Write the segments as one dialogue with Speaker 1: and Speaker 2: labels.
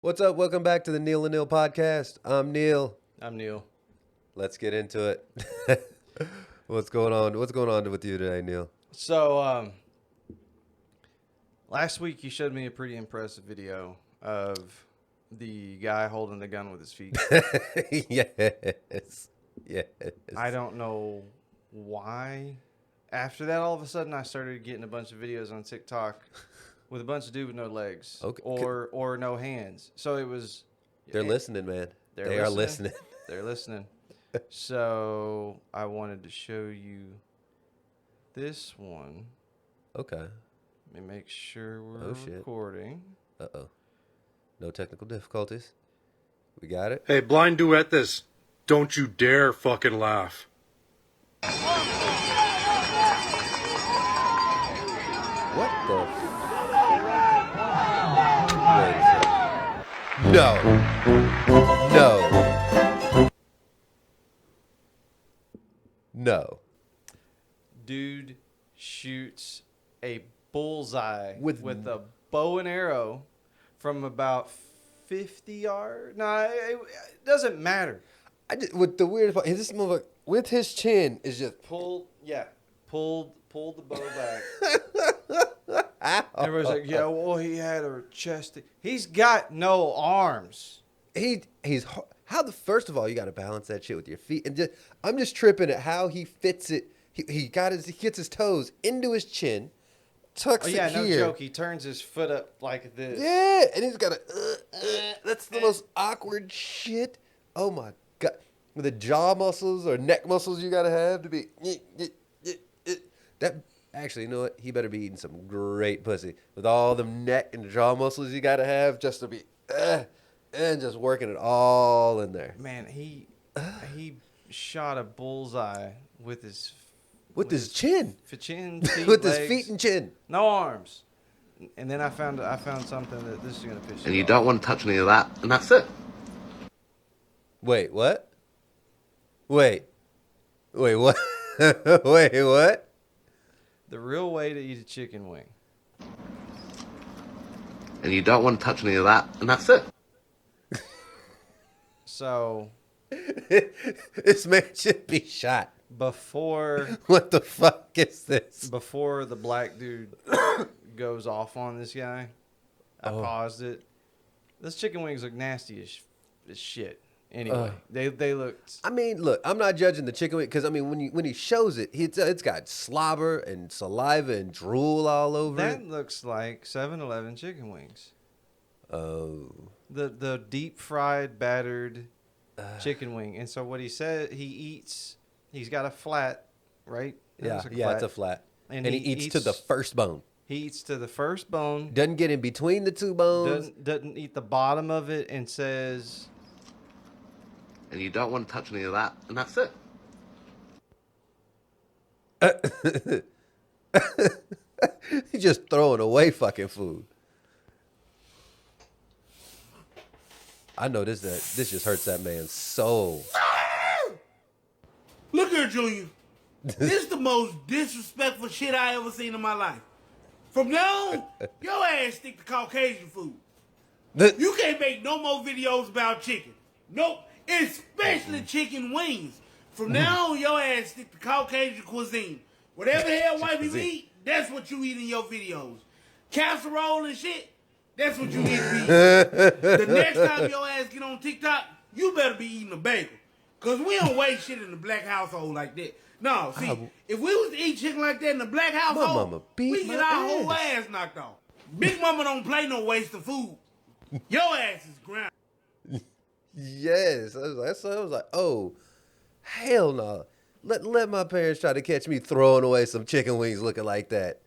Speaker 1: What's up? Welcome back to the Neal and Neal podcast. I'm Neal.
Speaker 2: I'm Neal.
Speaker 1: Let's get into it. What's going on? What's going on with you today, Neal?
Speaker 2: So, last week you showed me a pretty impressive video of the guy holding the gun with his feet.
Speaker 1: Yes. Yes.
Speaker 2: I don't know why. After that, all of a sudden, I started getting a bunch of videos on TikTok with a bunch of dudes with no legs or no hands. So it was...
Speaker 1: They're listening, man. They are listening.
Speaker 2: They're listening. So I wanted to show you this one.
Speaker 1: Okay.
Speaker 2: Let me make sure we're recording.
Speaker 1: Uh-oh. No technical difficulties. We got it?
Speaker 3: Hey, blind duet this. Don't you dare fucking laugh.
Speaker 1: What the Wait a second. No.
Speaker 2: Dude shoots a bullseye with a bow and arrow from about 50 yards. No, it doesn't matter.
Speaker 1: With the weirdest part, this motherfucker with his chin is just
Speaker 2: pulled the bow back. Everybody's like, yeah, well, he had a chest. He's got no arms.
Speaker 1: First of all, you got to balance that shit with your feet, and I'm just tripping at how he fits it. He gets his toes into his chin, tucks it here.
Speaker 2: No joke. He turns his foot up like this.
Speaker 1: Yeah, and he's got that's the most awkward shit. Oh my god, with the jaw muscles or neck muscles you got to have to be that. Actually, you know what? He better be eating some great pussy with all the neck and jaw muscles you got to have just to be and just working it all in there.
Speaker 2: Man, he shot a bullseye with his
Speaker 1: chin.
Speaker 2: Feet,
Speaker 1: with
Speaker 2: legs,
Speaker 1: his feet and chin.
Speaker 2: No arms. And then I found something that this is gonna piss you.
Speaker 4: And you don't want to touch any of that, and that's it.
Speaker 1: Wait, what? Wait, what? Wait, what?
Speaker 2: The real way to eat a chicken wing.
Speaker 4: And you don't want to touch any of that, and that's it.
Speaker 2: So,
Speaker 1: this man should be shot.
Speaker 2: Before...
Speaker 1: What the fuck is this?
Speaker 2: Before the black dude goes off on this guy, I paused it. Those chicken wings look nasty as shit. Anyway, they looked...
Speaker 1: I mean, look, I'm not judging the chicken wing because, I mean, when he shows it, it's got slobber and saliva and drool all over it.
Speaker 2: That looks like 7-Eleven chicken wings.
Speaker 1: Oh.
Speaker 2: The deep fried, battered chicken wing. And so what he said, he's got a flat, right?
Speaker 1: It's a flat. And he eats to the first bone.
Speaker 2: He eats to the first bone.
Speaker 1: Doesn't get in between the two bones.
Speaker 2: Doesn't eat the bottom of it and says...
Speaker 4: And you don't want to touch any of that, and that's it.
Speaker 1: He's just throwing away fucking food. I know this just hurts that man's soul.
Speaker 5: Look here, Junior. This is the most disrespectful shit I ever seen in my life. From now on, your ass stick to Caucasian food. You can't make no more videos about chicken. Nope. Especially chicken wings. From now on, your ass stick to Caucasian cuisine. Whatever the hell white people eat, that's what you eat in your videos. Casserole and shit, that's what you need to eat. The next time your ass get on TikTok, you better be eating a bagel. Because we don't waste shit in the black household like that. No, see, if we was to eat chicken like that in the black household, we get our whole ass knocked off. Big Mama don't play no waste of food. Your ass is ground.
Speaker 1: Yes. I was like, oh, hell no. Let my parents try to catch me throwing away some chicken wings looking like that.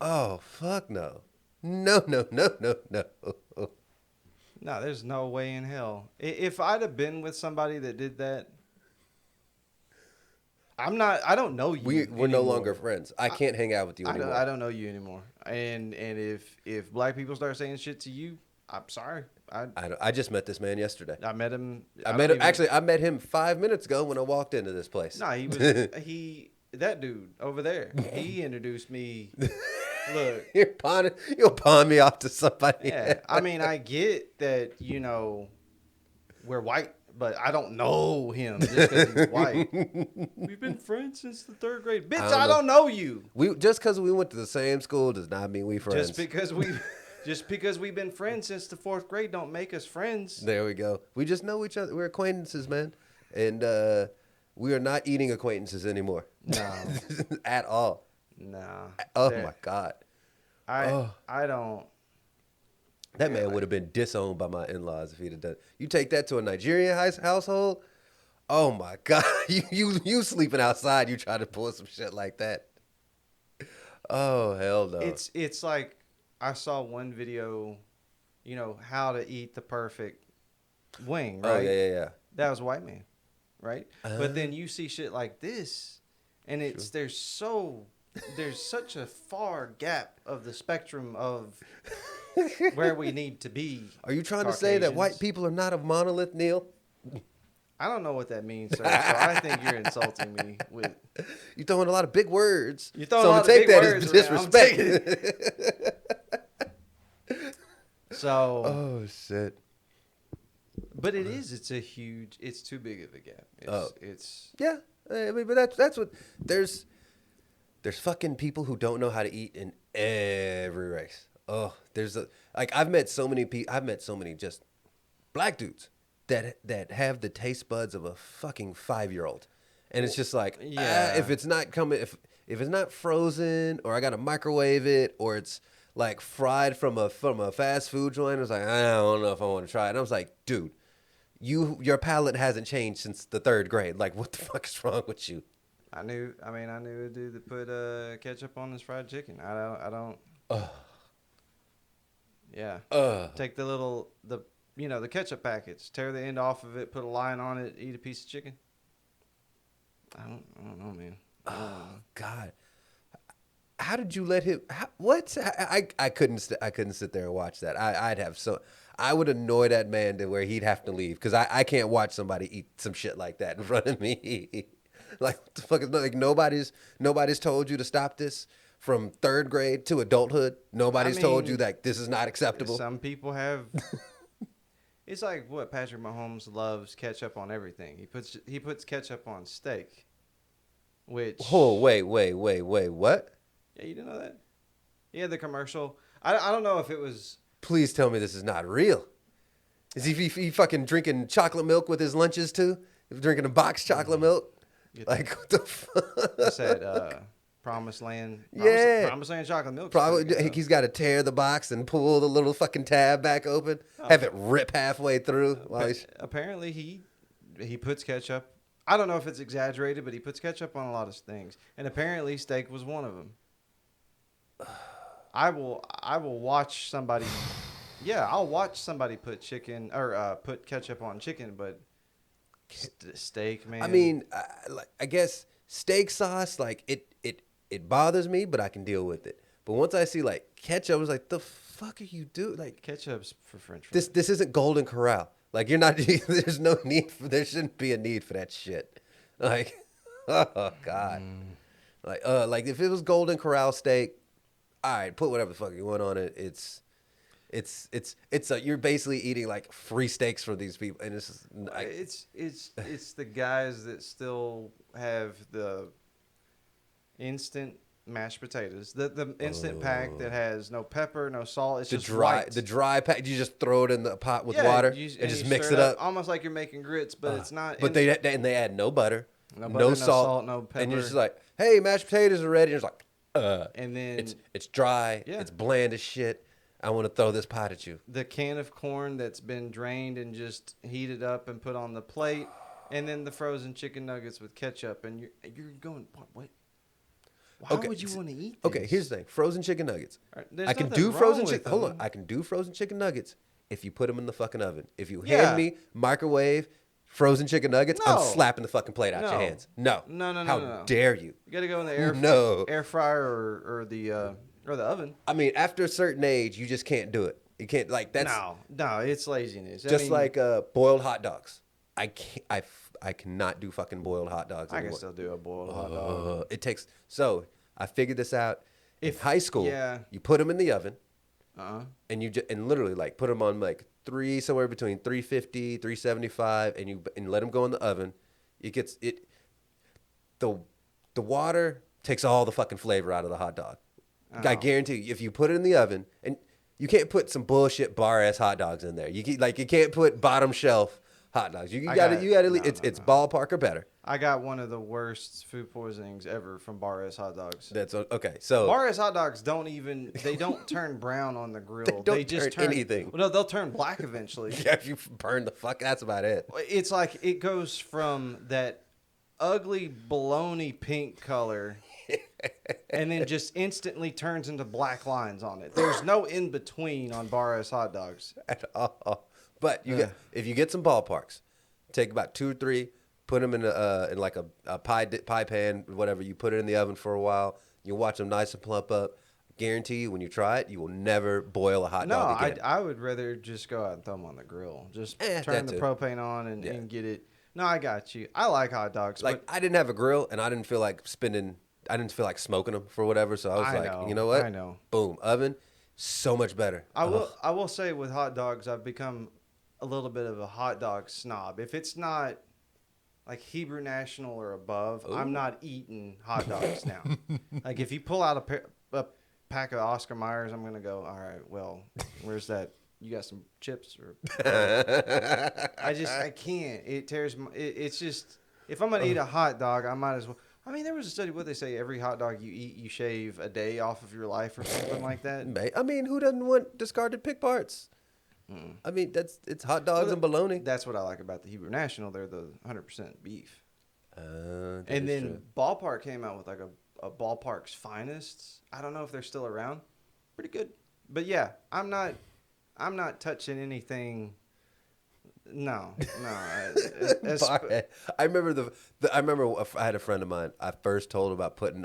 Speaker 1: Oh, fuck no. No.
Speaker 2: No, there's no way in hell. If I'd have been with somebody that did that, I don't know you.
Speaker 1: We're no longer friends. I can't hang out with you anymore.
Speaker 2: I don't know you anymore. And if black people start saying shit to you, I'm sorry.
Speaker 1: I just met this man yesterday.
Speaker 2: I met him.
Speaker 1: I met him 5 minutes ago when I walked into this place.
Speaker 2: No, he was that dude over there. He introduced me Look,
Speaker 1: you'll pawn me off to somebody.
Speaker 2: yeah, I mean, I get that, we're white, but I don't know him just because he's white. We've been friends since the 3rd grade. Bitch, I don't know you.
Speaker 1: Just because we went to the same school does not mean we friends.
Speaker 2: Just because we've been friends since the 4th grade don't make us friends.
Speaker 1: There we go. We just know each other. We're acquaintances, man. And we are not eating acquaintances anymore.
Speaker 2: No.
Speaker 1: At all.
Speaker 2: No.
Speaker 1: Oh, my God.
Speaker 2: I don't.
Speaker 1: That man would have been disowned by my in-laws if he'd have done it. You take that to a Nigerian household, oh, my God. You sleeping outside, you try to pull some shit like that. Oh, hell no.
Speaker 2: It's like I saw one video, how to eat the perfect wing, right?
Speaker 1: Oh, yeah.
Speaker 2: That was a white man, right? But then you see shit like this, and there's such a far gap of the spectrum of where we need to be.
Speaker 1: Are you trying to say that white people are not a monolith, Neal?
Speaker 2: I don't know what that means, sir. So I think you're insulting me with.
Speaker 1: You're throwing a lot of big words.
Speaker 2: You're throwing a lot of big words.
Speaker 1: So to take that as disrespect.
Speaker 2: So.
Speaker 1: Oh shit.
Speaker 2: But it's too big of a gap. It's.
Speaker 1: Yeah, I mean, but that's what there's fucking people who don't know how to eat in every race. Oh, I've met so many just black dudes that have the taste buds of a fucking 5-year-old, and it's just like, if it's not coming, if it's not frozen, or I gotta microwave it, or it's like fried from a fast food joint, it's like, I don't know if I want to try it. And I was like, dude, your palate hasn't changed since the 3rd grade. Like, what the fuck is wrong with you?
Speaker 2: I knew a dude that put ketchup on his fried chicken. I don't. Yeah. Take the ketchup packets, tear the end off of it, put a line on it, eat a piece of chicken. I don't know, man.
Speaker 1: Oh God. How did you let him? What? I couldn't sit there and watch that. I would annoy that man to where he'd have to leave, because I can't watch somebody eat some shit like that in front of me. Like, what the fuck is, like, nobody's told you to stop this from 3rd grade to adulthood. Nobody's told you that this is not acceptable.
Speaker 2: Some people have. It's like what Patrick Mahomes loves ketchup on everything. He puts ketchup on steak, which.
Speaker 1: Oh wait, what?
Speaker 2: Yeah, you didn't know that? Yeah, the commercial. I don't know if it was.
Speaker 1: Please tell me this is not real. Is he fucking drinking chocolate milk with his lunches too? Drinking a box chocolate milk? Like, what the fuck?
Speaker 2: What's that? Promised Land. Promised Land chocolate milk.
Speaker 1: Probably he's got to tear the box and pull the little fucking tab back open. Have it rip halfway through.
Speaker 2: Apparently he puts ketchup. I don't know if it's exaggerated, but he puts ketchup on a lot of things, and apparently steak was one of them. I will watch somebody. Yeah, I'll watch somebody put chicken or put ketchup on chicken, but steak, man.
Speaker 1: I mean, I guess steak sauce, like it bothers me, but I can deal with it. But once I see like ketchup, I was like, the fuck are you doing? Like,
Speaker 2: ketchup's for French fries.
Speaker 1: This isn't Golden Corral. Like, you're not. There's no need for. There shouldn't be a need for that shit. Like, oh God. Like if it was Golden Corral steak, all right, put whatever the fuck you want on it. You're basically eating like free steaks from these people, and
Speaker 2: it's the guys that still have the instant mashed potatoes, the instant pack that has no pepper, no salt. It's just white.
Speaker 1: The dry pack. You just throw it in the pot with water and just mix it up,
Speaker 2: almost like you're making grits, but it's not.
Speaker 1: But they add no butter, no salt,
Speaker 2: no pepper,
Speaker 1: and you're just like, hey, mashed potatoes are ready. And it's like,
Speaker 2: and then
Speaker 1: it's dry, it's bland as shit. I want to throw this pot at you.
Speaker 2: The can of corn that's been drained and just heated up and put on the plate, and then the frozen chicken nuggets with ketchup, and you're going, what? Why would you want to eat this?
Speaker 1: Okay, here's the thing: frozen chicken nuggets.
Speaker 2: Right,
Speaker 1: I can do frozen chicken. Hold on, I can do frozen chicken nuggets if you put them in the fucking oven. If you hand me microwave frozen chicken nuggets, I'm slapping the fucking plate out your hands. No. How dare you?
Speaker 2: You got to go in the air fryer or the oven.
Speaker 1: I mean, after a certain age, you just can't do it. You can't, like, that's
Speaker 2: no, it's laziness.
Speaker 1: Like boiled hot dogs. I cannot do fucking boiled hot dogs anymore.
Speaker 2: I can still do a boiled hot dog.
Speaker 1: So I figured this out, In high school, you put them in the oven, and and literally like put them on like somewhere between 350, 375, and let them go in the oven. The water takes all the fucking flavor out of the hot dog. Oh. I guarantee you, if you put it in the oven, and you can't put some bullshit bar ass hot dogs in there. You can't put bottom shelf hot dogs. You gotta it's ballpark or better.
Speaker 2: I got one of the worst food poisonings ever from bar ass hot dogs.
Speaker 1: That's okay. So
Speaker 2: bar ass hot dogs don't turn brown on the grill.
Speaker 1: They just turn anything.
Speaker 2: Well, no, they'll turn black eventually.
Speaker 1: Yeah, if you burn the fuck, that's about it.
Speaker 2: It's like it goes from that ugly baloney pink color and then just instantly turns into black lines on it. There's no in between on bar ass hot dogs
Speaker 1: at all. But if you get some ballparks, take about 2 or 3, put them in like a pie pan, whatever. You put it in the oven for a while. You watch them nice and plump up. Guarantee you, when you try it, you will never boil a hot dog again.
Speaker 2: I would rather just go out and throw them on the grill. Just turn the propane on and get it. No, I got you. I like hot dogs.
Speaker 1: Like, I didn't have a grill, and I didn't feel like smoking them for whatever. So I was you know what?
Speaker 2: I know.
Speaker 1: Boom, oven, so much better.
Speaker 2: I will say with hot dogs, I've become a little bit of a hot dog snob. If it's not like Hebrew National or above, ooh, I'm not eating hot dogs now. Like if you pull out a pack of Oscar Mayers, I'm gonna go, all right, well, where's that? You got some chips or? I can't. It tears. It's just if I'm gonna eat a hot dog, I might as well. I mean, there was a study. What they say, every hot dog you eat, you shave a day off of your life or something like that.
Speaker 1: I mean, who doesn't want discarded pig parts? I mean, it's hot dogs and bologna.
Speaker 2: That's what I like about the Hebrew National. They're the 100% beef.
Speaker 1: And
Speaker 2: then true. Ballpark came out with like a Ballpark's Finest. I don't know if they're still around. Pretty good. But yeah, I'm not touching anything. No.
Speaker 1: I remember I had a friend of mine. I first told him about putting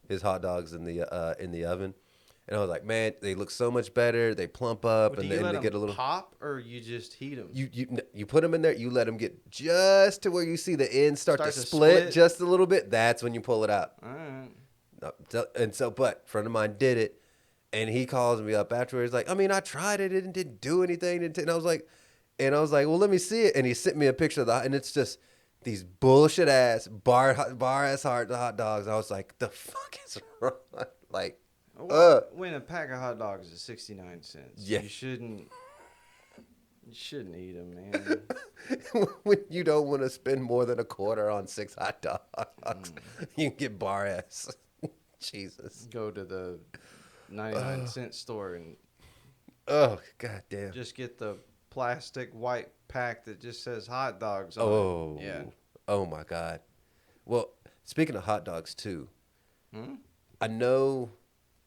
Speaker 1: his hot dogs in the oven. And I was like, man, they look so much better. They plump up, and then they get a little
Speaker 2: pop, or you just heat them.
Speaker 1: You put them in there. You let them get just to where you see the ends start to split just a little bit. That's when you pull it out.
Speaker 2: All right.
Speaker 1: And so, but a friend of mine did it, and he calls me up afterwards. Like, I mean, I tried it. It didn't do anything. And I was like, well, let me see it. And he sent me a picture of and it's just these bullshit ass bar ass hot dogs. I was like, the fuck is wrong? Like.
Speaker 2: When a pack of hot dogs is 69 cents, you shouldn't eat them, man.
Speaker 1: When you don't want to spend more than a quarter on 6 hot dogs, you can get bar ass. Jesus.
Speaker 2: Go to the 99-cent store and
Speaker 1: god damn.
Speaker 2: Just get the plastic white pack that just says hot dogs on it. Yeah.
Speaker 1: Oh my god. Well, speaking of hot dogs too, I know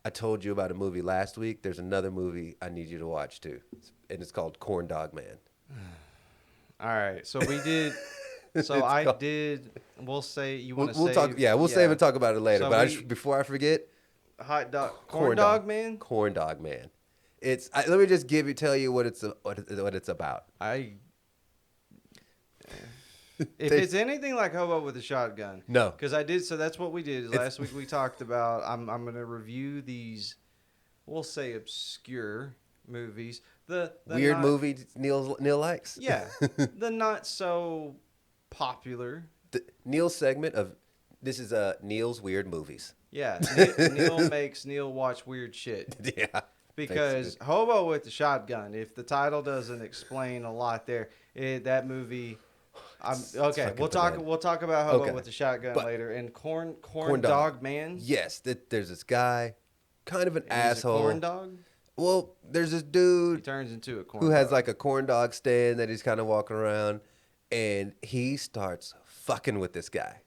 Speaker 1: I told you about a movie last week. There's another movie I need you to watch too, and it's called Corn Dog Man.
Speaker 2: All right, so we did. So I did. We'll say you want to
Speaker 1: we'll talk. Yeah, we'll save and talk about it later. So but before I forget,
Speaker 2: hot dog, corn dog man.
Speaker 1: Corn Dog Man. Let me just tell you what it's about.
Speaker 2: If it's anything like Hobo with a shotgun,
Speaker 1: no,
Speaker 2: because I did. So that's what we did. Last week we talked about. I'm going to review these. We'll say obscure movies. The
Speaker 1: weird movies Neal likes.
Speaker 2: Yeah, the not so popular.
Speaker 1: The Neal's segment of this is Neal's weird movies.
Speaker 2: Yeah, Neal makes Neal watch weird shit.
Speaker 1: Yeah,
Speaker 2: because Hobo with the shotgun. If the title doesn't explain a lot there, that movie. Okay, we'll talk about Hobo with the shotgun later. And corn dog man.
Speaker 1: Yes, there's this guy, kind of an asshole.
Speaker 2: Corn dog.
Speaker 1: Well, there's this dude.
Speaker 2: He turns into a corn
Speaker 1: who
Speaker 2: dog.
Speaker 1: has like a corn dog stand that he's kind of walking around, and he starts fucking with this guy.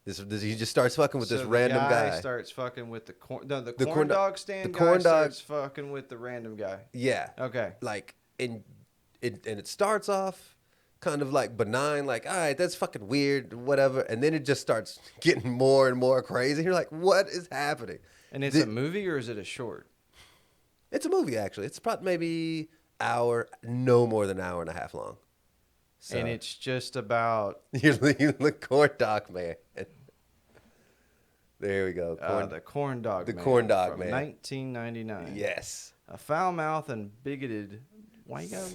Speaker 1: He just starts fucking with this random guy.
Speaker 2: Starts fucking with the corn dog stand. Starts fucking with the random guy.
Speaker 1: Yeah.
Speaker 2: Okay.
Speaker 1: Like it starts off kind of like benign, like, all right, that's fucking weird, whatever. And then it just starts getting more and more crazy. You're like, what is happening?
Speaker 2: And it's a movie or is it a short?
Speaker 1: It's a movie, actually. It's probably maybe no more than an hour and a half long. So,
Speaker 2: and it's just about...
Speaker 1: you look corn dog man. There we go.
Speaker 2: The Corn Dog
Speaker 1: the
Speaker 2: Man.
Speaker 1: Corn Dog
Speaker 2: from
Speaker 1: Man.
Speaker 2: 1999.
Speaker 1: Yes.
Speaker 2: A foul-mouthed and bigoted. Why you got?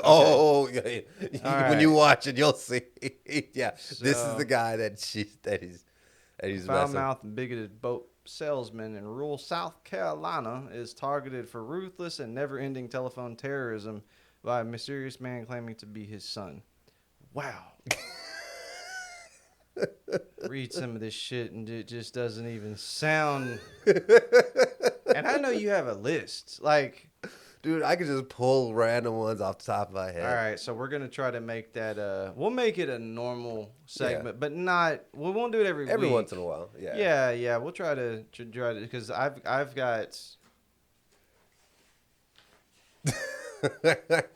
Speaker 1: Oh, yeah. When
Speaker 2: right.
Speaker 1: you watch it, you'll see. Yeah, this is
Speaker 2: So-
Speaker 1: the guy that he's messing.
Speaker 2: Foul-mouthed and bigoted boat salesman in rural South Carolina is targeted for ruthless and never-ending telephone terrorism by a mysterious man claiming to be his son. Wow. Read some of this shit and it just doesn't even sound. And I know you have a list. Like,
Speaker 1: Dude, I could just pull random ones off the top of my head.
Speaker 2: all right, so we're gonna try to make that. We'll make it a normal segment, but not. We won't do it every week.
Speaker 1: once in a while. Yeah.
Speaker 2: Yeah. We'll try to because I've got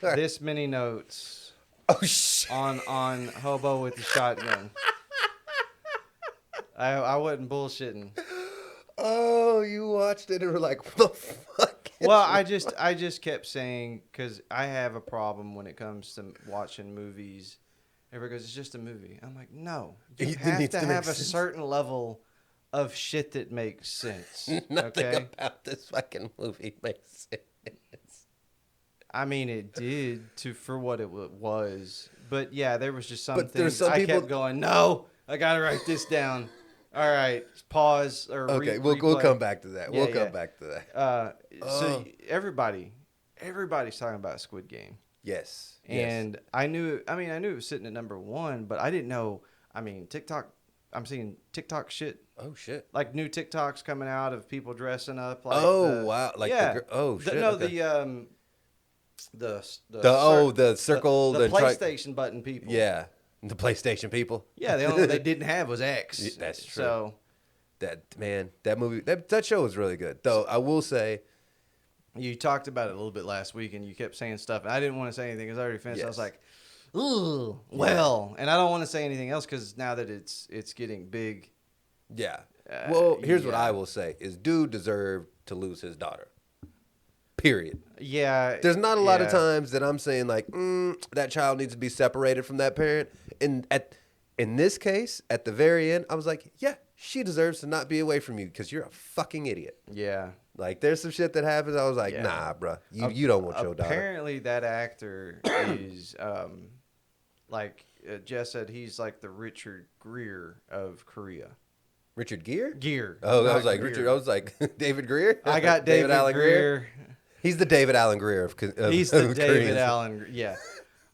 Speaker 2: this many notes
Speaker 1: Oh shit.
Speaker 2: on Hobo with the shotgun. I wasn't bullshitting.
Speaker 1: Oh, you watched it and were like, what the fuck?
Speaker 2: Well, I just kept saying because I have a problem when it comes to watching movies. Everybody goes, "It's just a movie." I'm like, no, you
Speaker 1: It
Speaker 2: have
Speaker 1: needs
Speaker 2: to
Speaker 1: to make
Speaker 2: have a
Speaker 1: sense.
Speaker 2: certain level of shit that makes sense.
Speaker 1: Nothing
Speaker 2: Okay,
Speaker 1: about this fucking movie makes sense.
Speaker 2: I mean it did for what it was, but yeah, there was just some
Speaker 1: But there's
Speaker 2: things
Speaker 1: some
Speaker 2: I
Speaker 1: people-
Speaker 2: kept going. No, I gotta write this down. All right, pause or
Speaker 1: Okay, we'll
Speaker 2: replay.
Speaker 1: come back to that.
Speaker 2: Yeah,
Speaker 1: We'll come
Speaker 2: yeah.
Speaker 1: back to that.
Speaker 2: So everybody's talking about Squid Game.
Speaker 1: Yes.
Speaker 2: And I knew it was sitting at number 1, but I didn't know. I mean, TikTok. I'm seeing TikTok shit,
Speaker 1: Oh shit.
Speaker 2: like new TikToks coming out of people dressing up. Like
Speaker 1: Oh, wow. Like the
Speaker 2: yeah.
Speaker 1: oh shit.
Speaker 2: No,
Speaker 1: okay.
Speaker 2: the
Speaker 1: circle,
Speaker 2: the
Speaker 1: the tri-
Speaker 2: PlayStation button people.
Speaker 1: Yeah, the PlayStation people.
Speaker 2: Yeah. The only one they didn't have was X.
Speaker 1: Yeah, that's true.
Speaker 2: So
Speaker 1: That movie, that show was really good. Though I will say,
Speaker 2: you talked about it a little bit last week, and you kept saying stuff, and I didn't want to say anything because I already finished. I was
Speaker 1: Yes.
Speaker 2: like, ooh, well, and I don't want to say anything else because now that it's getting big.
Speaker 1: yeah. Well, here's what
Speaker 2: yeah.
Speaker 1: I will say: is dude deserved to lose his daughter. Period.
Speaker 2: Yeah.
Speaker 1: There's not a lot of
Speaker 2: yeah.
Speaker 1: times that I'm saying like that child needs to be separated from that parent. In this case, at the very end, I was like, yeah, she deserves to not be away from you because you're a fucking idiot.
Speaker 2: Yeah.
Speaker 1: Like there's some shit that happens. I was like,
Speaker 2: Yeah.
Speaker 1: nah, bruh, you don't want your daughter.
Speaker 2: Apparently, that actor is like Jess said, he's like the Richard Gere of Korea.
Speaker 1: Richard Gere?
Speaker 2: Gere.
Speaker 1: Oh, I
Speaker 2: not
Speaker 1: was like
Speaker 2: Greer.
Speaker 1: Richard. I was like David Greer.
Speaker 2: I got David
Speaker 1: Allen
Speaker 2: Greer.
Speaker 1: He's the David Allen Greer of
Speaker 2: He's the
Speaker 1: of
Speaker 2: David
Speaker 1: Koreans.
Speaker 2: Allen. Yeah.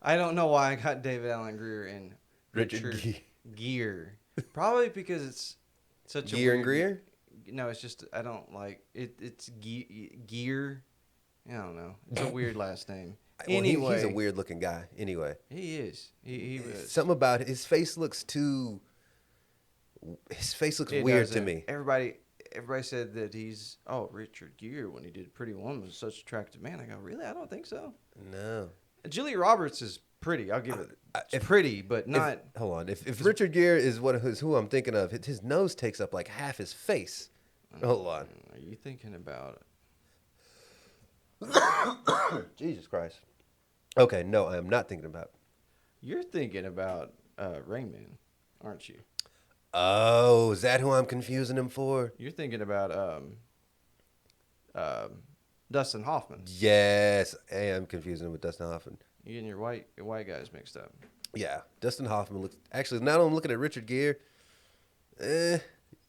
Speaker 2: I don't know why I got David Allen Greer and
Speaker 1: Richard
Speaker 2: Richard Gere. Probably because it's such a
Speaker 1: Gere and
Speaker 2: weird-
Speaker 1: Greer?
Speaker 2: No, it's just I don't like it. It's Gear. I don't know. It's a weird last name.
Speaker 1: Well,
Speaker 2: Anyway,
Speaker 1: he's a weird looking guy. Anyway,
Speaker 2: He is. He was.
Speaker 1: something about his face looks too. His face looks
Speaker 2: It
Speaker 1: weird to
Speaker 2: doesn't.
Speaker 1: me.
Speaker 2: Everybody said that he's Richard Gere when he did Pretty Woman was such an attractive man. I go, really? I don't think so.
Speaker 1: No.
Speaker 2: Julia Roberts is pretty. I'll give it. It's
Speaker 1: if-
Speaker 2: pretty, but not.
Speaker 1: Hold on. If Richard Gere is who I'm thinking of, his nose takes up like half his face. Hold on.
Speaker 2: Are you thinking about?
Speaker 1: Jesus Christ. Okay, no, I am not thinking about.
Speaker 2: You're thinking about Rain Man, aren't you?
Speaker 1: Oh, is that who I'm confusing him for?
Speaker 2: You're thinking about Dustin Hoffman.
Speaker 1: Yes, I am confusing him with Dustin Hoffman.
Speaker 2: You getting your white guys mixed up.
Speaker 1: Yeah, Dustin Hoffman looks. Actually, now that I'm looking at Richard Gere,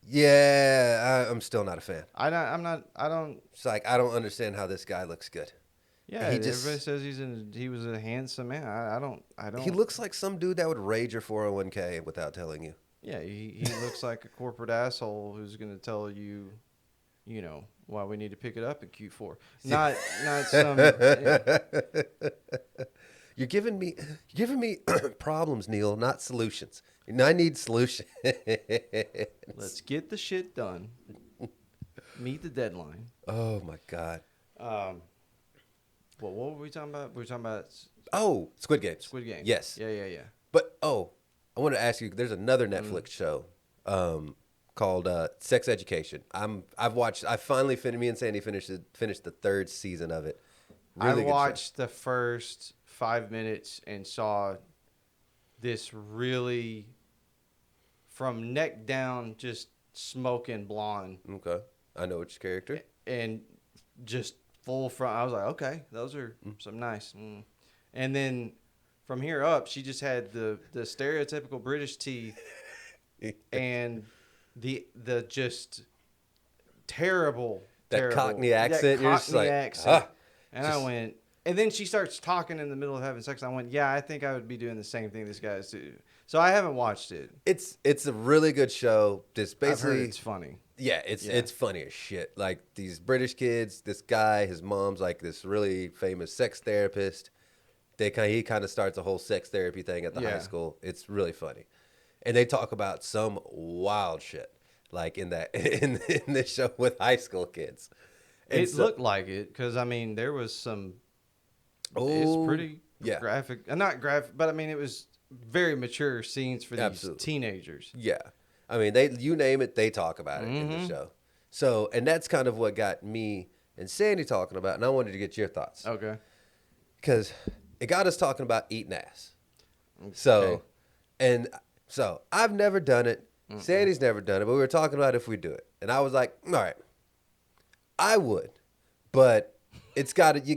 Speaker 1: yeah, I'm still not a fan.
Speaker 2: I don't.
Speaker 1: It's like I don't understand how this guy looks good.
Speaker 2: Yeah,
Speaker 1: He
Speaker 2: everybody
Speaker 1: just-
Speaker 2: says he was a handsome man. I don't.
Speaker 1: He looks like some dude that would raid your 401k without telling you.
Speaker 2: Yeah, he looks like a corporate asshole who's going to tell you, why we need to pick it up in Q4. Not some.
Speaker 1: You're giving me problems, Neal, not solutions. And I need solutions.
Speaker 2: Let's get the shit done. Meet the deadline.
Speaker 1: Oh my god.
Speaker 2: Well, what were we talking about? We were talking about
Speaker 1: Oh, Squid Game.
Speaker 2: Squid Game.
Speaker 1: Yes.
Speaker 2: Yeah.
Speaker 1: But I want to ask you. There's another Netflix show called Sex Education. I finally finished. Me and Sandy finished the third season of it. Really
Speaker 2: I
Speaker 1: good show.
Speaker 2: watched the first 5 minutes and saw this really from neck down, just smoking blonde.
Speaker 1: Okay. I know which character.
Speaker 2: And just full front. I was like, okay, those are some nice. And then from here up, she just had the stereotypical British teeth and the just terrible
Speaker 1: Cockney accent.
Speaker 2: That
Speaker 1: You're just
Speaker 2: Cockney
Speaker 1: like,
Speaker 2: accent. And
Speaker 1: just-
Speaker 2: I went, and then she starts talking in the middle of having sex. I went, yeah, I think I would be doing the same thing this guy's doing. So I haven't watched it.
Speaker 1: It's a really good show. Just
Speaker 2: I've heard
Speaker 1: basically,
Speaker 2: it's funny.
Speaker 1: yeah, it's funny as shit. Like these British kids, this guy, his mom's like this really famous sex therapist. He kind of starts a whole sex therapy thing at the high school. It's really funny, and they talk about some wild shit like in this show with high school kids. And
Speaker 2: It looked like it because I mean there was some. It's pretty graphic, not graphic, but I mean it was very mature scenes for these teenagers.
Speaker 1: Yeah, I mean you name it, they talk about it in the show. So, and that's kind of what got me and Sandy talking about, and I wanted to get your thoughts.
Speaker 2: Okay.
Speaker 1: Because it got us talking about eating ass.
Speaker 2: Okay.
Speaker 1: So I've never done it. Sandy's never done it, but we were talking about if we do it, and I was like, all right, I would, but it's you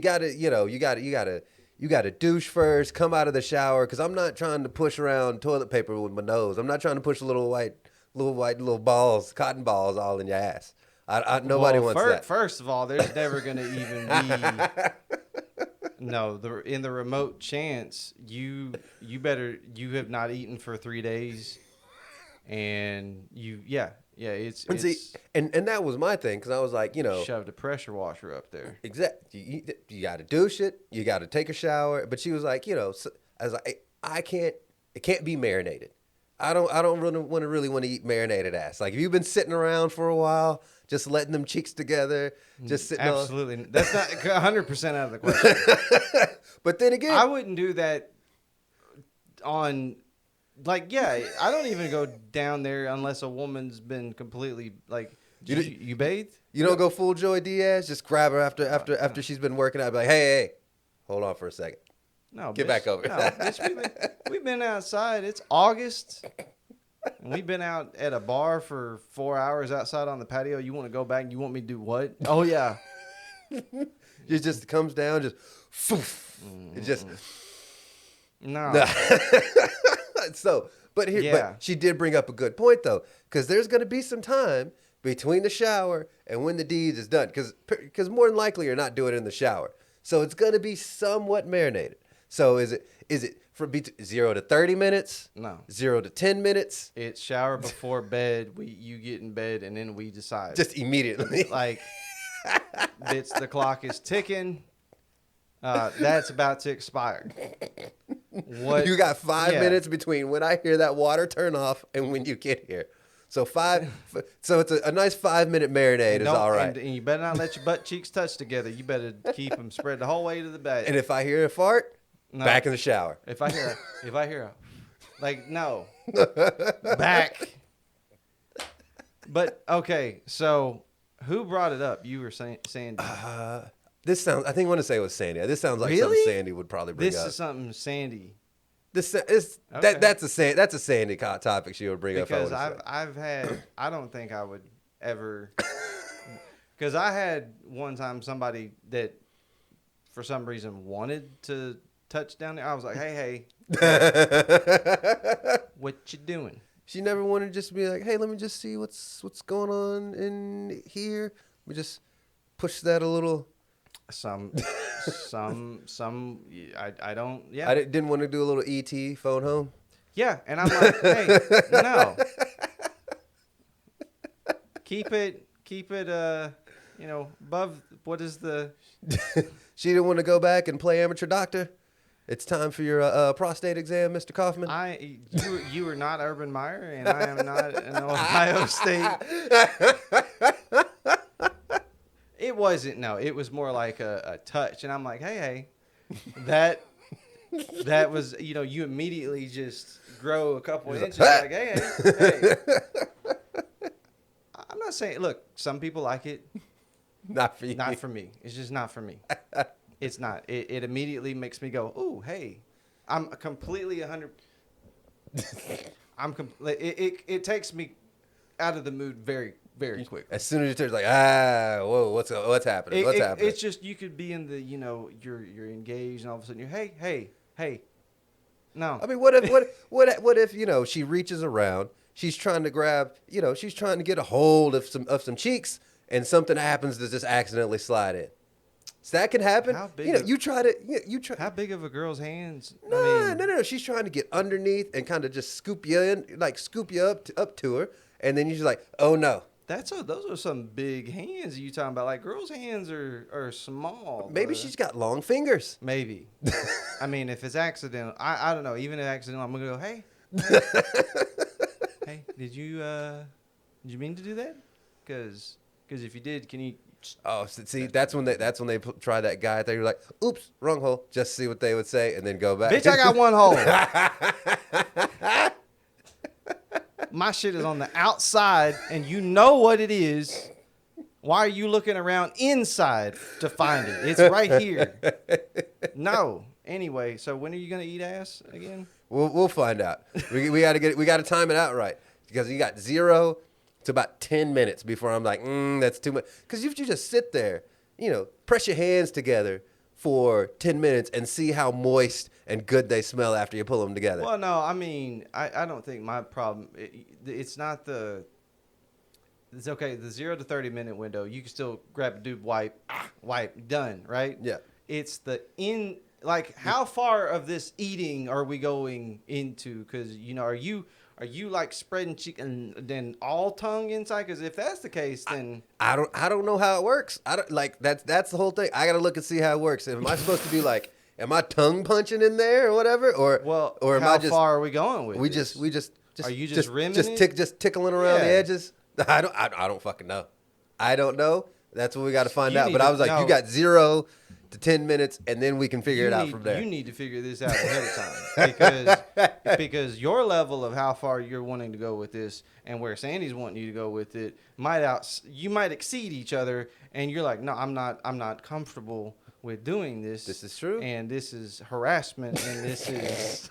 Speaker 1: gotta douche first, come out of the shower, because I'm not trying to push around toilet paper with my nose. I'm not trying to push little white balls, cotton balls, all in your ass. Nobody wants that.
Speaker 2: First of all, there's never going to even be in the remote chance you have not eaten for 3 days, and
Speaker 1: and that was my thing, because I was like,
Speaker 2: shoved a pressure washer up there.
Speaker 1: Exactly. You got to douche it. You got to take a shower. But she was like, I was like, it can't be marinated. I don't really want to eat marinated ass. Like if you've been sitting around for a while, just letting them cheeks together, just sitting
Speaker 2: Absolutely. That's not 100% out of the question.
Speaker 1: But then again,
Speaker 2: I wouldn't do that on, like, I don't even go down there unless a woman's been completely, like, you bathed?
Speaker 1: You don't go full Joey Diaz, just grab her after she's been working out, be like, hey, hold on for a second.
Speaker 2: No,
Speaker 1: Get
Speaker 2: bitch,
Speaker 1: back over.
Speaker 2: No, bitch, we've been outside. It's August. And we've been out at a bar for 4 hours outside on the patio. You want to go back and you want me to do what? Oh, yeah.
Speaker 1: It just comes down, just, foof. It just.
Speaker 2: No.
Speaker 1: But she did bring up a good point, though, because there's going to be some time between the shower and when the deed is done, because more than likely you're not doing it in the shower. So it's going to be somewhat marinated. So is it from 0 to 30 minutes?
Speaker 2: No.
Speaker 1: 0 to 10 minutes?
Speaker 2: It's shower before bed. You get in bed and then we decide.
Speaker 1: Just immediately.
Speaker 2: Like, the clock is ticking. That's about to expire. What?
Speaker 1: You got 5 minutes between when I hear that water turn off and when you get here. So so it's a nice 5-minute marinade is all right.
Speaker 2: And you better not let your butt cheeks touch together. You better keep them spread the whole way to the bed.
Speaker 1: And if I hear a fart, back in the shower.
Speaker 2: If I hear a, like, no, back. But okay, so who brought it up? You were saying Sandy.
Speaker 1: I want to say it was Sandy. This sounds like
Speaker 2: Really?
Speaker 1: something Sandy would probably bring up.
Speaker 2: This is something Sandy.
Speaker 1: Okay. That's a Sandy topic she would bring
Speaker 2: Because
Speaker 1: up.
Speaker 2: I don't think I would ever, because I had one time somebody that for some reason wanted to touch down there. I was like, hey, what you doing?
Speaker 1: She never wanted to just be like, hey, let me just see what's going on in here. We just push that a little.
Speaker 2: I don't. Yeah,
Speaker 1: I didn't want to do a little ET phone home.
Speaker 2: Yeah, and I'm like, hey, no. Keep it. Above. What is the?
Speaker 1: She didn't want to go back and play amateur doctor. It's time for your prostate exam, Mr. Kaufman.
Speaker 2: You are not Urban Meyer, and I am not an Ohio State. It wasn't. No, it was more like a touch, and I'm like, hey, that was, you immediately just grow a couple inches. Like, hey. I'm not saying. Look, some people like it.
Speaker 1: Not for you.
Speaker 2: Not for me. It's just not for me. It's not. It immediately makes me go, ooh, hey. I'm completely 100. It takes me out of the mood very, very quick.
Speaker 1: As soon as you turn, like, whoa, what's happening? What's happening?
Speaker 2: It's just you could be in the, you're engaged, and all of a sudden you're, hey. No.
Speaker 1: I mean, what if she reaches around, she's trying to grab, she's trying to get a hold of some cheeks, and something happens to just accidentally slide in. So that can happen.
Speaker 2: How big
Speaker 1: You try.
Speaker 2: How big of a girl's hands?
Speaker 1: No. She's trying to get underneath and kind of just scoop you in, like scoop you up to her, and then you're just like, oh no.
Speaker 2: Those are some big hands you talking about. Like, girls' hands are small.
Speaker 1: Maybe she's got long fingers.
Speaker 2: Maybe. I mean, if it's accidental, I don't know. Even if accidental, I'm gonna go, hey, hey, did you mean to do that? Because if you did, can you?
Speaker 1: Oh, see, that's when they try that guy there. You're like, oops, wrong hole. Just see what they would say, and then go back.
Speaker 2: Bitch, I got one hole. My shit is on the outside, and you know what it is. Why are you looking around inside to find it? It's right here. No. Anyway, so when are you gonna eat ass again?
Speaker 1: We'll find out. We gotta time it out right, because you got 0 to about 10 minutes before I'm like, that's too much. Because if you just sit there, press your hands together for 10 minutes and see how moist and good they smell after you pull them together.
Speaker 2: Well, no, I mean, I don't think my problem, it's not it's okay, the 0 to 30 minute window, you can still grab a dude, wipe, done, right?
Speaker 1: Yeah.
Speaker 2: It's how far of this eating are we going into? Because, are you like spreading chicken and then all tongue inside? Because if that's the case, then
Speaker 1: I don't know how it works. I don't like that's the whole thing. I gotta look and see how it works. Am I supposed to be like, am I tongue punching in there or whatever? Or am
Speaker 2: how
Speaker 1: I just
Speaker 2: far are we going with?
Speaker 1: We
Speaker 2: this?
Speaker 1: just
Speaker 2: are you just rimming
Speaker 1: just tickling around the edges? I don't fucking know. I don't know. That's what we got to find out. But I was like, you got 0 to 10 minutes, and then we can figure it out from there.
Speaker 2: You need to figure this out ahead of time because your level of how far you're wanting to go with this and where Sandy's wanting you to go with it you might exceed each other, and you're like, no, I'm not comfortable with doing this.
Speaker 1: This is true,
Speaker 2: and this is harassment, and this is.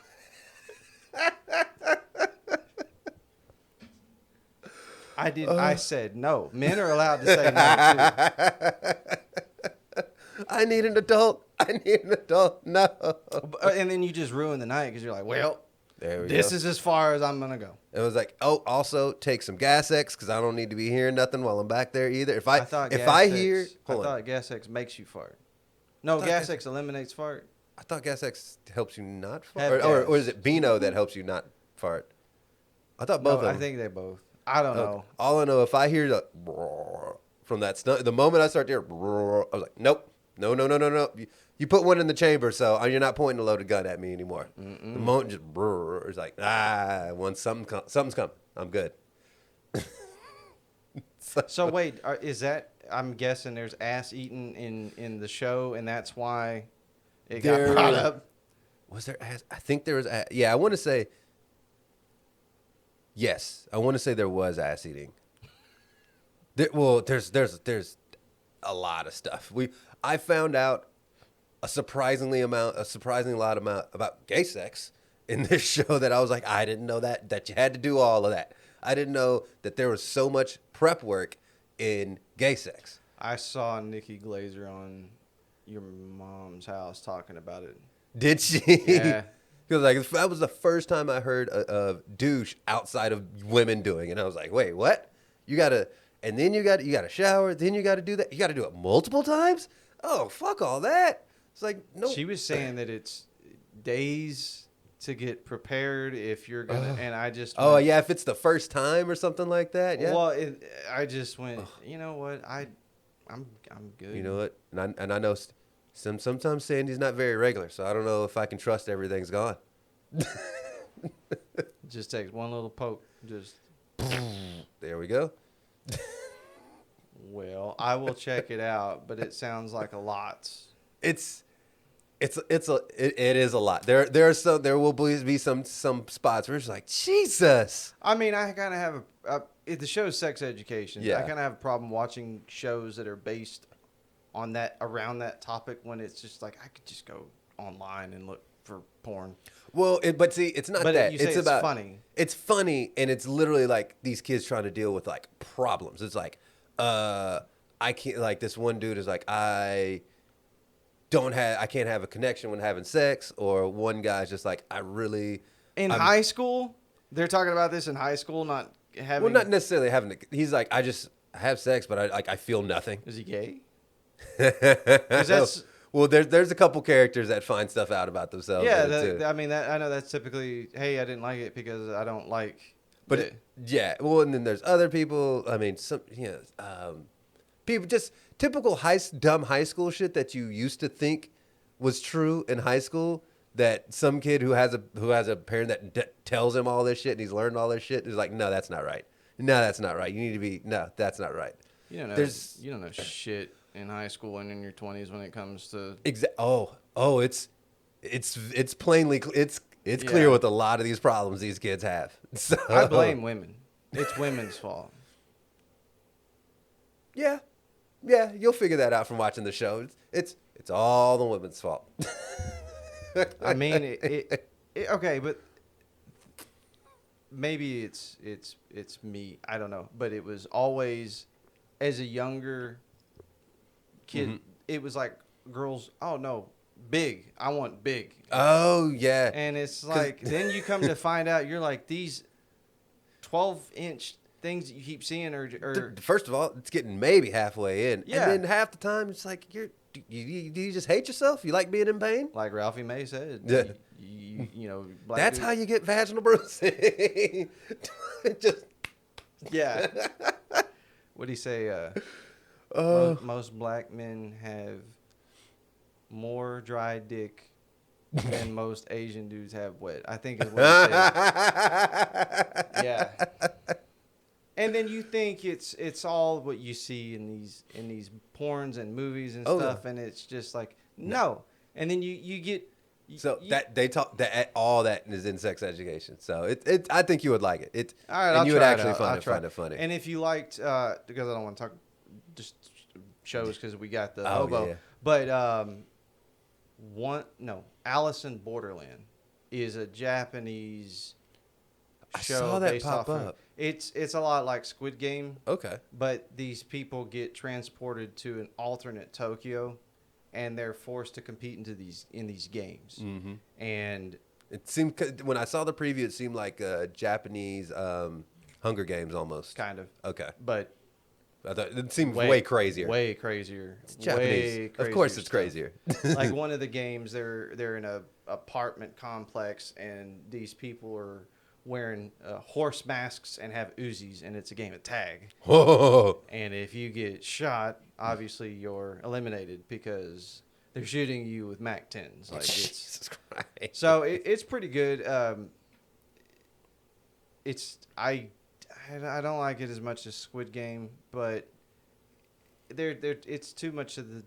Speaker 2: I said no. Men are allowed to say no too.
Speaker 1: I need an adult. No.
Speaker 2: And then you just ruin the night because you're like, well,
Speaker 1: this
Speaker 2: is as far as I'm gonna go.
Speaker 1: It was like, also take some Gas X because I don't need to be hearing nothing while I'm back there either. I thought
Speaker 2: Gas X makes you fart. No, Gas X eliminates fart.
Speaker 1: I thought Gas X helps you not fart, or is it Beano that helps you not fart? I thought both of them.
Speaker 2: I think they both. I don't know.
Speaker 1: All I know, if I hear the from that the moment I start to hear, I was like, nope, no. You put one in the chamber, so you're not pointing a loaded gun at me anymore. The moment just it's like, something's coming. I'm good.
Speaker 2: So wait, is that? I'm guessing there's ass eating in the show, and that's why it got brought up.
Speaker 1: Was there ass? I think there was. Yeah, I want to say. Yes, I want to say there was ass eating. There's a lot of stuff. I found out a surprisingly lot about gay sex in this show that I was like, I didn't know that you had to do all of that. I didn't know that there was so much prep work in gay sex.
Speaker 2: I saw Nikki Glazer on your mom's house talking about it.
Speaker 1: Did she?
Speaker 2: Yeah.
Speaker 1: Because that was the first time I heard of douche outside of women doing it. And I was like, wait, what? You gotta shower, then you gotta do that. You gotta do it multiple times? Oh, fuck all that. It's like, no.
Speaker 2: She was saying that it's days to get prepared if you're gonna, and I just went,
Speaker 1: if it's the first time or something like that. Yeah.
Speaker 2: Well, I just went. You know what? I'm good.
Speaker 1: You know what? And I know. Sometimes Sandy's not very regular, so I don't know if I can trust everything's gone.
Speaker 2: Just takes one little poke. Just
Speaker 1: there we go.
Speaker 2: Well, I will check it out, but it sounds like a lot.
Speaker 1: It is a lot. There will be some spots where it's like, Jesus.
Speaker 2: I mean, I kind of have the show's sex education.
Speaker 1: Yeah.
Speaker 2: I kind of have a problem watching shows that are based on around that topic when it's just like I could just go online and look for porn.
Speaker 1: Well, but see, it's not
Speaker 2: But
Speaker 1: that.
Speaker 2: you say it's
Speaker 1: about
Speaker 2: funny.
Speaker 1: It's funny, and it's literally like these kids trying to deal with like problems. It's like, I can't. Like this one dude is like, I can't have a connection when having sex, or one guy's just like,
Speaker 2: In high school, they're talking about this in high school, not having.
Speaker 1: well, not necessarily having. He's like, I have sex, but I feel nothing.
Speaker 2: Is he gay?
Speaker 1: Well, there's a couple characters that find stuff out about themselves.
Speaker 2: Yeah,
Speaker 1: too.
Speaker 2: I mean, I know that's typically, hey, I didn't like it because I don't like.
Speaker 1: But yeah, well, and then there's other people. I mean, people just typical dumb high school shit that you used to think was true in high school. That some kid who has a parent that tells him all this shit and he's learned all this shit is like, no, that's not right. No, that's not right. You need to be that's not right.
Speaker 2: You don't know shit in high school and in your 20s when it comes to
Speaker 1: it's plainly clear with a lot of these problems these kids have. So
Speaker 2: I blame women. It's women's fault.
Speaker 1: Yeah, you'll figure that out from watching the show. It's all the women's fault.
Speaker 2: I mean, okay, but maybe it's me. I don't know, but it was always as a younger kid. It was like girls. Oh no, big. I want big.
Speaker 1: Oh yeah.
Speaker 2: And it's like then you come to find out you're like these 12-inch things that you keep seeing are
Speaker 1: First of all, it's getting maybe halfway in,
Speaker 2: Yeah.
Speaker 1: and then half the time it's like do you just hate yourself? You like being in pain?
Speaker 2: like Ralphie May said.
Speaker 1: Yeah.
Speaker 2: You know, black
Speaker 1: That's
Speaker 2: dude-
Speaker 1: how you get vaginal bruising. Just
Speaker 2: Yeah. What do you say? Most black men have more dry dick than most Asian dudes have wet. I think is what he said. Yeah. And then you think it's all what you see in these porns and movies and stuff, and it's just like no. And then you get
Speaker 1: that they talk that all that is in sex education. So it I think you would like it.
Speaker 2: all right,
Speaker 1: and
Speaker 2: I'll
Speaker 1: you would
Speaker 2: try
Speaker 1: actually
Speaker 2: out.
Speaker 1: find it funny.
Speaker 2: And if you liked, because I don't want to talk just shows because we got the Hobo,
Speaker 1: yeah.
Speaker 2: but Alice in Borderland is a Japanese show.
Speaker 1: I saw that
Speaker 2: based
Speaker 1: pop
Speaker 2: off of-
Speaker 1: up.
Speaker 2: It's a lot like Squid Game,
Speaker 1: Okay.
Speaker 2: but these people get transported to an alternate Tokyo, and they're forced to compete in these games. Mm-hmm. And
Speaker 1: It seemed when I saw the preview, it seemed like Japanese Hunger Games almost.
Speaker 2: kind of,
Speaker 1: Okay.
Speaker 2: but
Speaker 1: I thought it seemed way crazier.
Speaker 2: Way crazier.
Speaker 1: It's Japanese. Of course, it's
Speaker 2: stuff.
Speaker 1: crazier.
Speaker 2: Like one of the games, they're in a apartment complex, and these people are wearing horse masks and have Uzis, and it's a game of tag.
Speaker 1: Whoa.
Speaker 2: And if you get shot, obviously you're eliminated because they're shooting you with Mac 10s. Like it's
Speaker 1: Jesus Christ.
Speaker 2: so it's pretty good. I don't like it as much as Squid Game, but it's too much of the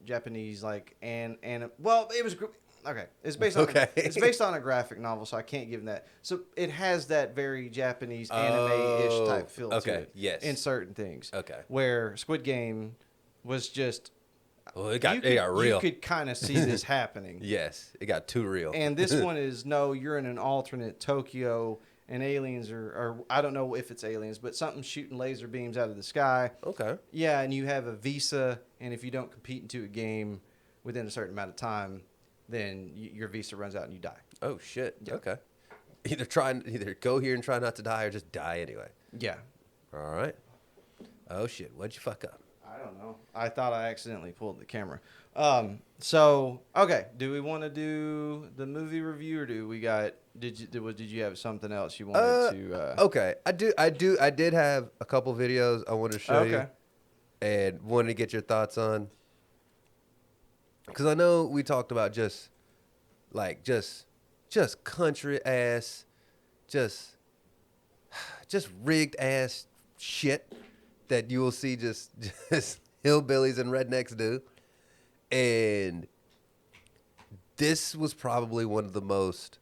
Speaker 2: Japanese like and well it was okay. It's based on it's based on a graphic novel, so I can't give them that. So it has that very Japanese anime-ish type feel to it.
Speaker 1: Yes.
Speaker 2: In certain things.
Speaker 1: Okay.
Speaker 2: Where Squid Game was just
Speaker 1: Well, it got real.
Speaker 2: You could kind of see this happening.
Speaker 1: Yes, it got too real.
Speaker 2: And this one is no, you're in an alternate Tokyo, and aliens are I don't know if it's aliens, but something's shooting laser beams out of the sky.
Speaker 1: Okay.
Speaker 2: Yeah, and you have a visa, and if you don't compete into a game within a certain amount of time, then your visa runs out and you die.
Speaker 1: Oh shit.
Speaker 2: Yeah.
Speaker 1: Okay. Either go here and try not to die, or just die anyway.
Speaker 2: Yeah.
Speaker 1: All right. Oh shit. What'd you fuck up?
Speaker 2: I don't know. I thought I accidentally pulled the camera. So okay, do we want to do the movie review, or do we got? Did you have something else you wanted to?
Speaker 1: Okay. I did have a couple videos I wanted to show you, and wanted to get your thoughts on. Because I know we talked about just country ass, just rigged ass shit that you will see just hillbillies and rednecks do. And this was probably one of the most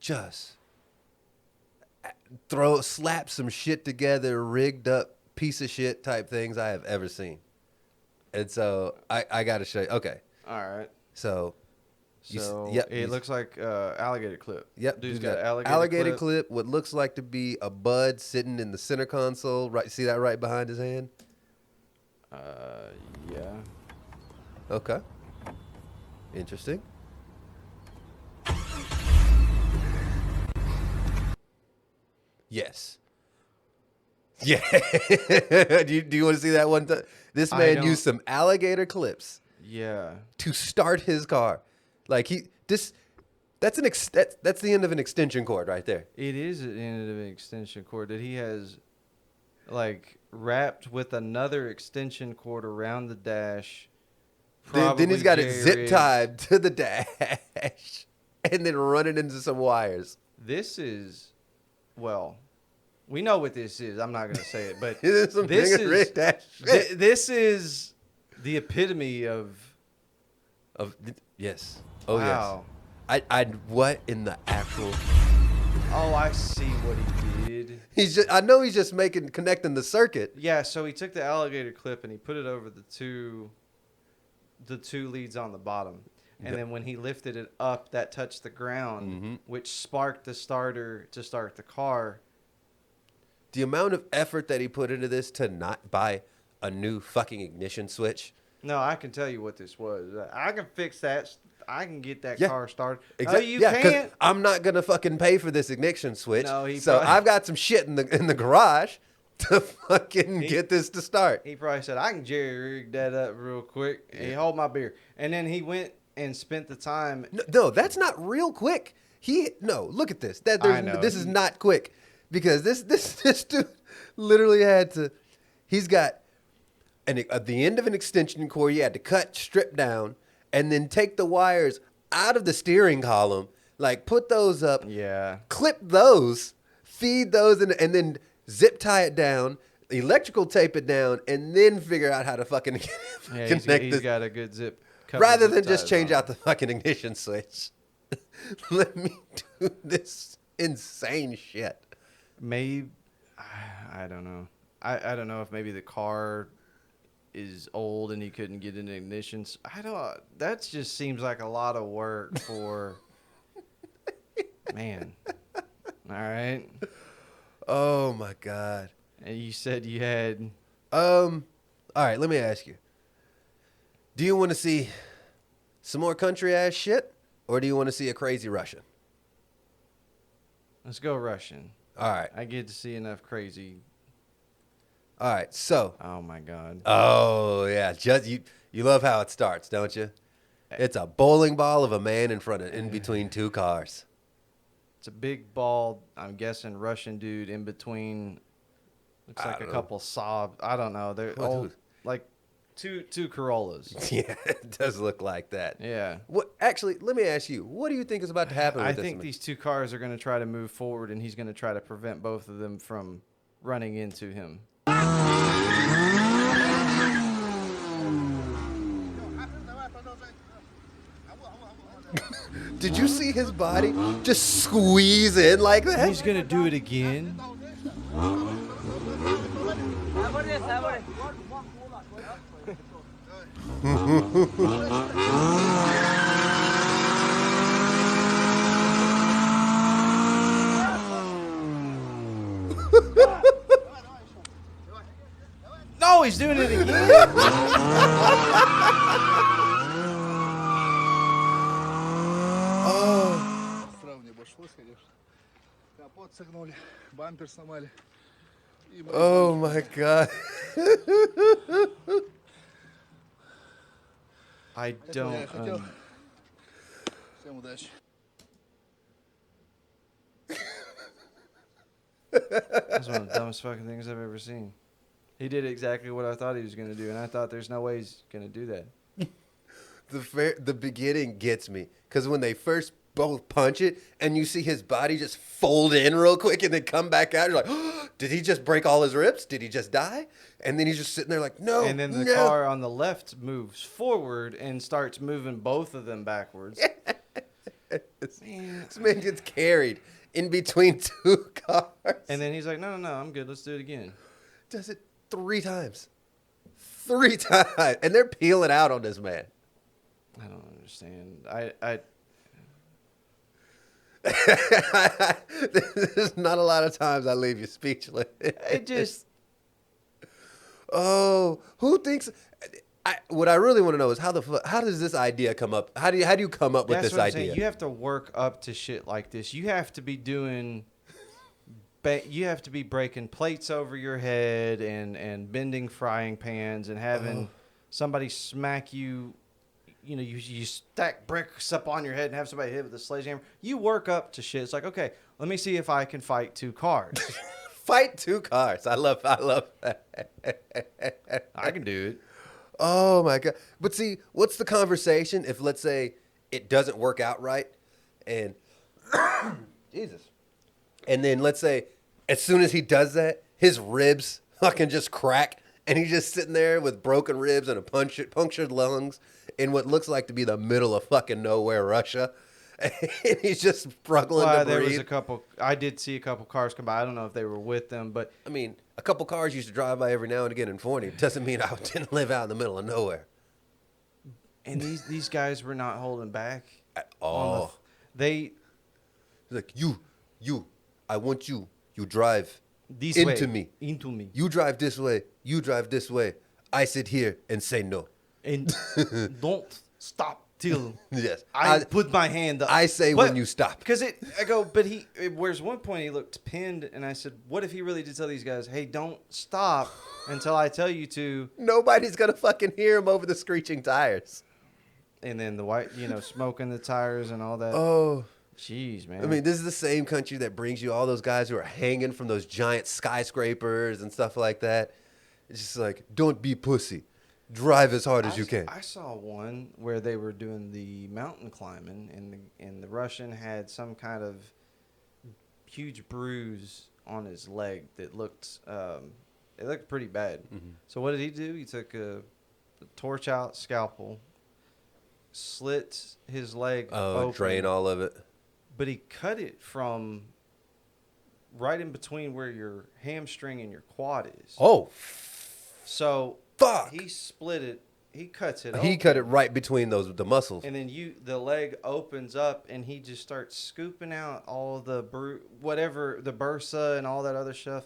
Speaker 1: just slap some shit together, rigged up piece of shit type things I have ever seen. And so I got to show you. Okay.
Speaker 2: All right.
Speaker 1: So
Speaker 2: So
Speaker 1: yep,
Speaker 2: it looks like alligator clip.
Speaker 1: Yep,
Speaker 2: Dude's
Speaker 1: got
Speaker 2: got
Speaker 1: alligator clip. What looks like to be a bud sitting in the center console. Right, see that right behind his hand?
Speaker 2: Yeah.
Speaker 1: Okay, interesting. Yes. Yeah. Do you want to see that one? This
Speaker 2: I
Speaker 1: man
Speaker 2: don't-
Speaker 1: used some alligator clips
Speaker 2: Yeah.
Speaker 1: to start his car. Like that's the end of an extension cord right there.
Speaker 2: It is at the end of an extension cord that he has, like, wrapped with another extension cord around the dash.
Speaker 1: Then he's got it
Speaker 2: Probably
Speaker 1: zip
Speaker 2: J-rigged.
Speaker 1: tied to the dash, and then running into some wires.
Speaker 2: This is, well, we know what this is. I'm not going to say it, but
Speaker 1: This is some
Speaker 2: this
Speaker 1: ding and
Speaker 2: is
Speaker 1: rig dash shit.
Speaker 2: this is the epitome of
Speaker 1: Yes. Oh
Speaker 2: wow.
Speaker 1: yes. I what in the actual?
Speaker 2: Oh, I see what he did.
Speaker 1: I know he's just connecting the circuit.
Speaker 2: Yeah, so he took the alligator clip and he put it over the two leads on the bottom. And then when he lifted it up, that touched the ground, which sparked the starter to start the car.
Speaker 1: The amount of effort that he put into this to not buy a new fucking ignition switch.
Speaker 2: No, I can tell you what this was. I can fix that. I can get that
Speaker 1: Yeah.
Speaker 2: car started.
Speaker 1: Exactly.
Speaker 2: No, you
Speaker 1: Yeah, 'cause
Speaker 2: can't.
Speaker 1: I'm not gonna fucking pay for this ignition switch.
Speaker 2: No,
Speaker 1: so
Speaker 2: probably-
Speaker 1: I've got some shit in the garage to fucking get this to start.
Speaker 2: He probably said, I can jerry rig that up real quick. Hey, hold my beer. And then he went and spent the time.
Speaker 1: No, that's not real quick. Look at this.
Speaker 2: I know.
Speaker 1: This is not quick because this dude literally had to. He's got at the end of an extension cord. You had to cut, strip down, and then take the wires out of the steering column. Like put those up.
Speaker 2: Yeah.
Speaker 1: Clip those, feed those, and then zip tie it down. Electrical tape it down, and then figure out how to fucking
Speaker 2: Yeah,
Speaker 1: connect
Speaker 2: he's
Speaker 1: this.
Speaker 2: got a good zip. couple
Speaker 1: Rather
Speaker 2: zip
Speaker 1: than just
Speaker 2: ties
Speaker 1: change
Speaker 2: on
Speaker 1: out the fucking ignition switch. Let me do this insane shit.
Speaker 2: Maybe I don't know. I don't know if maybe the car is old and he couldn't get an ignition. I don't. That just seems like a lot of work for man. All right.
Speaker 1: Oh my god.
Speaker 2: And you said you had.
Speaker 1: All right, let me ask you. Do you want to see some more country ass shit, or do you want to see a crazy Russian?
Speaker 2: Let's go Russian.
Speaker 1: All right.
Speaker 2: I get to see enough crazy.
Speaker 1: All right. So,
Speaker 2: Oh my god.
Speaker 1: oh yeah, just you love how it starts, don't you? It's a bowling ball of a man in between two cars.
Speaker 2: It's a big bald, I'm guessing Russian dude in between. Looks
Speaker 1: I
Speaker 2: like a
Speaker 1: don't know.
Speaker 2: couple Saab. I don't know. They're
Speaker 1: What,
Speaker 2: old,
Speaker 1: who?
Speaker 2: like two Corollas.
Speaker 1: Yeah, it does look like that.
Speaker 2: Yeah.
Speaker 1: What? Actually, let me ask you. What do you think is about to happen?
Speaker 2: I
Speaker 1: with this
Speaker 2: think
Speaker 1: one?
Speaker 2: these two cars are going to try to move forward, and he's going to try to prevent both of them from running into him.
Speaker 1: Did you see his body just squeeze in like that?
Speaker 2: He's going to do it again. No, he's doing it again.
Speaker 6: Сравнение обошлось, конечно. Капот согнули, бампер сломали. И мы-
Speaker 1: Oh my god.
Speaker 2: I
Speaker 6: Это я
Speaker 2: don't.
Speaker 6: хотел. Всем удачи.
Speaker 2: That's one of the dumbest fucking things I've ever seen. He did exactly what I thought he was going to do, and I thought there's no way he's going to do that.
Speaker 1: The beginning gets me because when they first both punch it and you see his body just fold in real quick and then come back out, you're like, oh, did he just break all his ribs? Did he just die? And then he's just sitting there like, no.
Speaker 2: And then the
Speaker 1: no.
Speaker 2: car on the left moves forward and starts moving both of them backwards.
Speaker 1: This man gets carried in between two cars.
Speaker 2: And then he's like, no, I'm good. Let's do it again.
Speaker 1: Does it 3 times. 3 times. And they're peeling out on this man.
Speaker 2: I don't understand. understand.
Speaker 1: There's not a lot of times I leave you speechless.
Speaker 2: It just.
Speaker 1: Oh, who thinks? What I really want to know is how does this idea come up? How do you come up with
Speaker 2: That's
Speaker 1: this
Speaker 2: what I'm
Speaker 1: idea?
Speaker 2: saying. You have to work up to shit like this. You have to be doing. You have to be breaking plates over your head and bending frying pans and having somebody smack you. You know, you stack bricks up on your head and have somebody hit with a sledgehammer. You work up to shit. It's like, okay, let me see if I can fight 2 cars.
Speaker 1: Fight 2 cars. I love that.
Speaker 2: I can do it.
Speaker 1: Oh my God. But see, what's the conversation if, let's say, it doesn't work out right and Jesus. And then let's say as soon as he does that, his ribs fucking just crack and he's just sitting there with broken ribs and a punctured lungs in what looks like to be the middle of fucking nowhere, Russia. And he's just struggling to breathe.
Speaker 2: There was a couple. I did see a couple cars come by. I don't know if they were with them, but
Speaker 1: I mean, a couple cars used to drive by every now and again in Forney. It doesn't mean I didn't live out in the middle of nowhere.
Speaker 2: And these guys were not holding back
Speaker 1: At all.
Speaker 2: He's
Speaker 1: like, you, I want you drive
Speaker 2: this
Speaker 1: into
Speaker 2: way,
Speaker 1: me.
Speaker 2: Into me.
Speaker 1: You drive this way. You drive this way. I sit here and say no.
Speaker 2: And don't stop till
Speaker 1: Yes.
Speaker 2: I put my hand up.
Speaker 1: I say when you stop.
Speaker 2: Because where's one point he looked pinned, and I said, what if he really did tell these guys, hey, don't stop until I tell you to?
Speaker 1: Nobody's going to fucking hear him over the screeching tires.
Speaker 2: And then the white, smoking the tires and all that.
Speaker 1: Oh.
Speaker 2: Jeez, man.
Speaker 1: I mean, this is the same country that brings you all those guys who are hanging from those giant skyscrapers and stuff like that. It's just like, don't be pussy. Drive as hard as you can.
Speaker 2: I saw one where they were doing the mountain climbing, and the Russian had some kind of huge bruise on his leg that looked pretty bad. Mm-hmm. So what did he do? He took a torch out scalpel, slit his leg open,
Speaker 1: drain all of it.
Speaker 2: but he cut it from right in between where your hamstring and your quad is.
Speaker 1: Oh,
Speaker 2: so
Speaker 1: fuck!
Speaker 2: He split it. He cuts it.
Speaker 1: He cut it right between the muscles.
Speaker 2: And then the leg opens up, and he just starts scooping out all the whatever, the bursa and all that other stuff.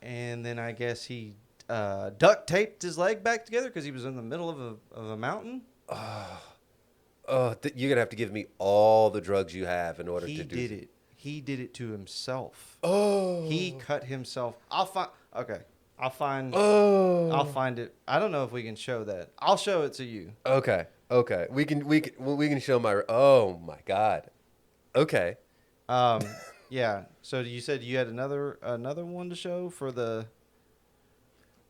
Speaker 2: And then I guess he duct taped his leg back together because he was in the middle of a mountain.
Speaker 1: You're gonna have to give me all the drugs you have in order to do.
Speaker 2: He did it. He did it to himself.
Speaker 1: Oh.
Speaker 2: He cut himself. I'll find it. I don't know if we can show that. I'll show it to you.
Speaker 1: Okay. We can show my. Oh my God. Okay.
Speaker 2: Yeah. So you said you had another one to show for the.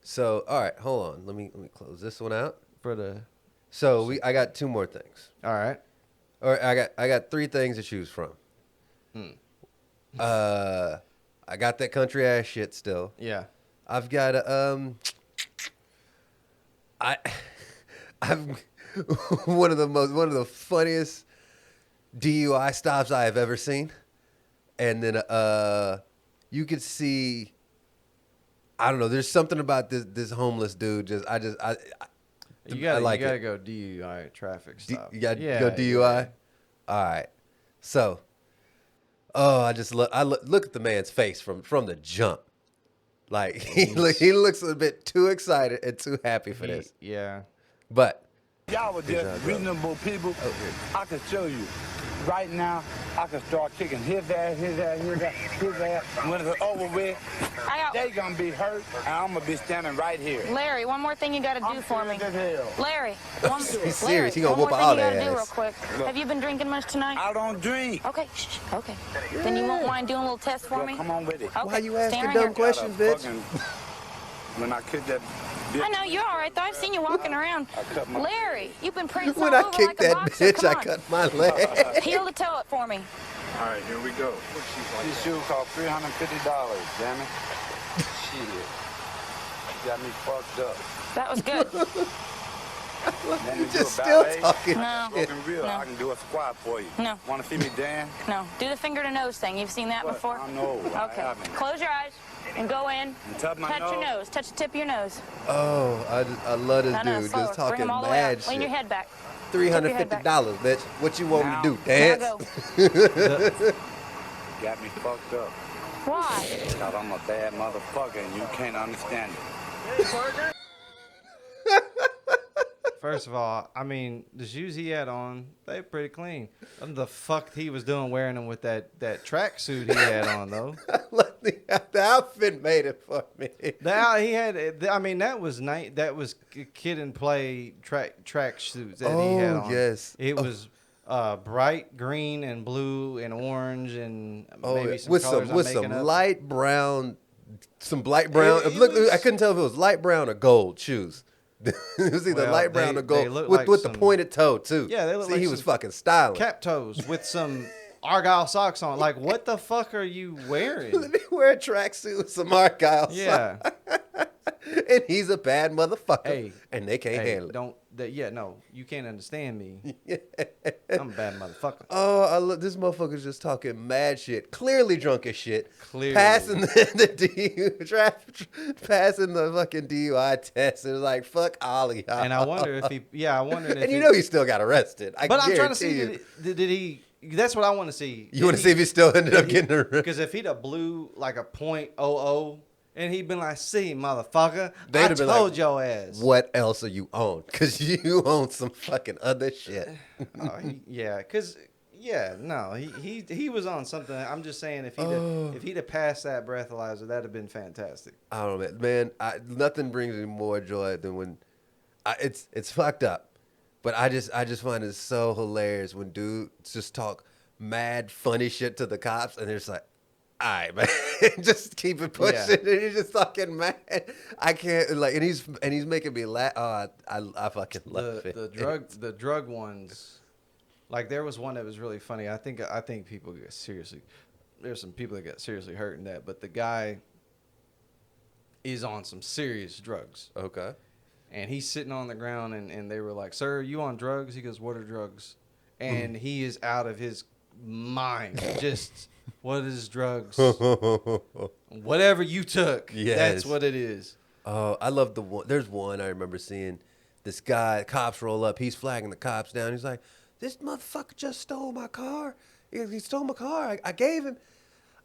Speaker 1: So all right, hold on. Let me close this one out.
Speaker 2: For the.
Speaker 1: So I got 2 more things.
Speaker 2: All right.
Speaker 1: Or I got 3 things to choose from. I got that country ass shit still.
Speaker 2: Yeah.
Speaker 1: I've got I'm one of the funniest DUI stops I have ever seen. And then you could see, I don't know, there's something about this homeless dude
Speaker 2: You gotta
Speaker 1: like
Speaker 2: go DUI traffic stop.
Speaker 1: You gotta go DUI? Yeah. All right. So, I look at the man's face from the jump. Like, he looks a bit too excited and too happy for this.
Speaker 2: Yeah.
Speaker 1: But.
Speaker 7: Y'all were just reasonable people. I can show you. Right now, I can start kicking his ass. When it's over with, they gonna be hurt, and I'm gonna be standing right here.
Speaker 8: Larry, one more thing you gotta do for me. Larry,
Speaker 1: he's serious. He gonna whoop all that ass.
Speaker 8: Do real quick. Have you been drinking much tonight?
Speaker 7: I don't drink.
Speaker 8: Okay, okay. Then you won't mind doing a little test for me?
Speaker 7: Come on with it.
Speaker 8: Okay.
Speaker 1: Why you asking dumb questions, bitch?
Speaker 7: When I kicked that.
Speaker 8: I know, you're all right, though. I've seen you walking around. Larry, you've been prancing
Speaker 1: when
Speaker 8: all
Speaker 1: I
Speaker 8: over
Speaker 1: kicked
Speaker 8: like a
Speaker 1: that
Speaker 8: boxer.
Speaker 1: bitch, I cut my leg.
Speaker 8: Heel to toe it for me.
Speaker 7: All right, here we go. These shoes cost $350, damn it. Shit. You got me fucked up.
Speaker 8: That was good.
Speaker 1: You just still talking.
Speaker 8: No.
Speaker 7: Real, no. I can do a squat for you.
Speaker 8: No.
Speaker 7: Want to see me dance?
Speaker 8: No. Do the finger to nose thing. You've seen that before?
Speaker 7: I know.
Speaker 8: Okay. Close your eyes and go in.
Speaker 7: And touch
Speaker 8: your nose. Touch the tip of your nose.
Speaker 1: Oh, I love this dude.
Speaker 8: Slower.
Speaker 1: Just talking
Speaker 8: Bring them all the way
Speaker 1: mad
Speaker 8: out.
Speaker 1: shit.
Speaker 8: Lean your head back.
Speaker 1: $350, bitch. What you want me to do?
Speaker 8: Now
Speaker 1: Dance?
Speaker 8: go.
Speaker 7: Got me fucked up.
Speaker 8: Why?
Speaker 7: Cause I'm a bad motherfucker and you can't understand it.
Speaker 2: First of all, I mean, the shoes he had on, they pretty clean. The fuck he was doing wearing them with that tracksuit he had on, though.
Speaker 1: The outfit made it for me.
Speaker 2: He had, I mean, that was kid and play track suits that he had on.
Speaker 1: Yes.
Speaker 2: It was bright green and blue and orange and maybe some
Speaker 1: with
Speaker 2: colors
Speaker 1: some
Speaker 2: I'm making up.
Speaker 1: light brown, Look,
Speaker 2: was-
Speaker 1: I couldn't tell if it was light brown or gold shoes. It was either
Speaker 2: Well,
Speaker 1: light brown
Speaker 2: they
Speaker 1: or gold
Speaker 2: look
Speaker 1: with,
Speaker 2: like
Speaker 1: with the
Speaker 2: some-
Speaker 1: pointed toe too.
Speaker 2: Yeah, they look
Speaker 1: See,
Speaker 2: like
Speaker 1: he was
Speaker 2: some
Speaker 1: fucking styling.
Speaker 2: Cap toes with some Argyle socks on. Like, what the fuck are you wearing?
Speaker 1: Let me wear a tracksuit with some Argyle
Speaker 2: Yeah.
Speaker 1: socks. And he's a bad motherfucker.
Speaker 2: Hey,
Speaker 1: and they can't handle it.
Speaker 2: No, you can't understand me. I'm a bad motherfucker.
Speaker 1: Oh, I look. This motherfucker's just talking mad shit. Clearly drunk as shit.
Speaker 2: Clearly.
Speaker 1: Passing passing the fucking DUI test. It was like, fuck Ollie.
Speaker 2: And I wonder if I wondered if
Speaker 1: And you know he still got arrested.
Speaker 2: But I'm trying to see,
Speaker 1: you.
Speaker 2: did he, that's what I want to see.
Speaker 1: You want to see if he still ended up getting arrested?
Speaker 2: Because if he'd have blew like a .00 and he'd been like, see, motherfucker,
Speaker 1: They'd
Speaker 2: I
Speaker 1: have been
Speaker 2: told
Speaker 1: like,
Speaker 2: your ass.
Speaker 1: What else are you on? Because you own some fucking other shit.
Speaker 2: He was on something. I'm just saying if he'd have passed that breathalyzer, that'd have been fantastic.
Speaker 1: I don't know, man. Nothing brings me more joy than when it's fucked up, but I just find it so hilarious when dudes just talk mad funny shit to the cops, and they're just like, "All right, man, just keep it pushing."
Speaker 2: Yeah.
Speaker 1: And he's just talking mad. I can't and he's making me laugh. Oh, I fucking love it.
Speaker 2: The drug ones. Like there was one that was really funny. I think people get seriously. There's some people that got seriously hurt in that, but the guy is on some serious drugs.
Speaker 1: Okay.
Speaker 2: And he's sitting on the ground, and they were like, "Sir, you on drugs?" He goes, "What are drugs?" And he is out of his mind. Just, what is drugs? Whatever you took,
Speaker 1: Yes.
Speaker 2: that's what it is.
Speaker 1: Oh, I love the one. There's one I remember seeing. This guy, cops roll up. He's flagging the cops down. He's like, "This motherfucker just stole my car. He stole my car. I gave him